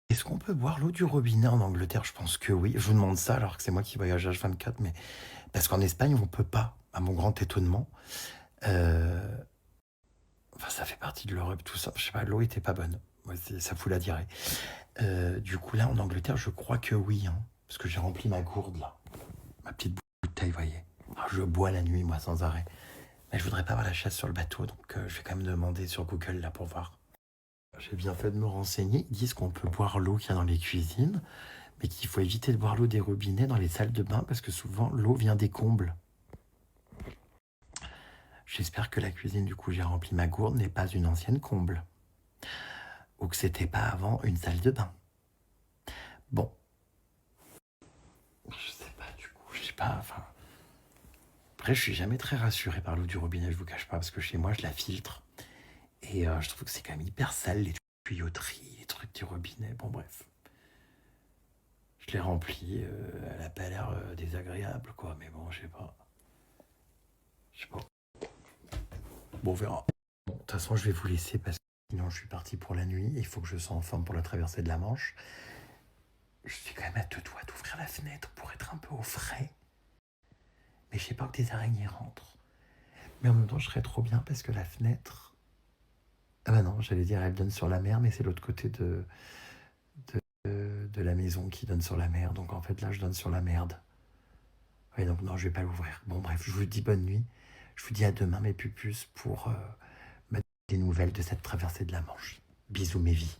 Est-ce qu'on peut boire l'eau du robinet en Angleterre? Je pense que oui. Je vous demande ça alors que c'est moi qui voyage H24, mais parce qu'en Espagne, on peut pas, à mon grand étonnement. Enfin, ça fait partie de l'Europe, tout ça. Je sais pas, l'eau était pas bonne. Ouais, ça fout la diarrhée. Du coup, là, en Angleterre, je crois que oui, parce que j'ai rempli ma gourde, là. Ma petite bouteille, vous voyez. Alors, je bois la nuit, moi, sans arrêt. Mais je voudrais pas avoir la chasse sur le bateau, donc je vais quand même demander sur Google, là, pour voir. J'ai bien fait de me renseigner. Ils disent qu'on peut boire l'eau qu'il y a dans les cuisines, mais qu'il faut éviter de boire l'eau des robinets dans les salles de bain, parce que souvent, l'eau vient des combles. J'espère que la cuisine, du coup, j'ai rempli ma gourde, n'est pas une ancienne comble. Ou que c'était pas avant une salle de bain. Bon. Je sais pas, du coup, je sais pas, enfin... Après, je suis jamais très rassuré par l'eau du robinet, je vous cache pas, parce que chez moi, je la filtre. Et je trouve que c'est quand même hyper sale, les tuyauteries, les trucs du robinet, bon bref. Je l'ai remplie, elle a pas l'air désagréable, quoi, mais bon, je sais pas. Je sais pas. Bon, on verra. Bon, de toute façon, je vais vous laisser parce Sinon, je suis parti pour la nuit. Il faut que je sois en forme pour la traversée de la Manche. Je suis quand même à 2 doigts d'ouvrir la fenêtre pour être un peu au frais. Mais je sais pas que des araignées rentrent. Mais en même temps, je serais trop bien parce que la fenêtre... Ah bah non, j'allais dire elle donne sur la mer, mais c'est l'autre côté de la maison qui donne sur la mer. Donc en fait, là, je donne sur la merde. Ouais, donc non, je vais pas l'ouvrir. Bon, bref, je vous dis bonne nuit. Je vous dis à demain, mes pupus, pour des nouvelles de cette traversée de la Manche. Bisous, mes vies.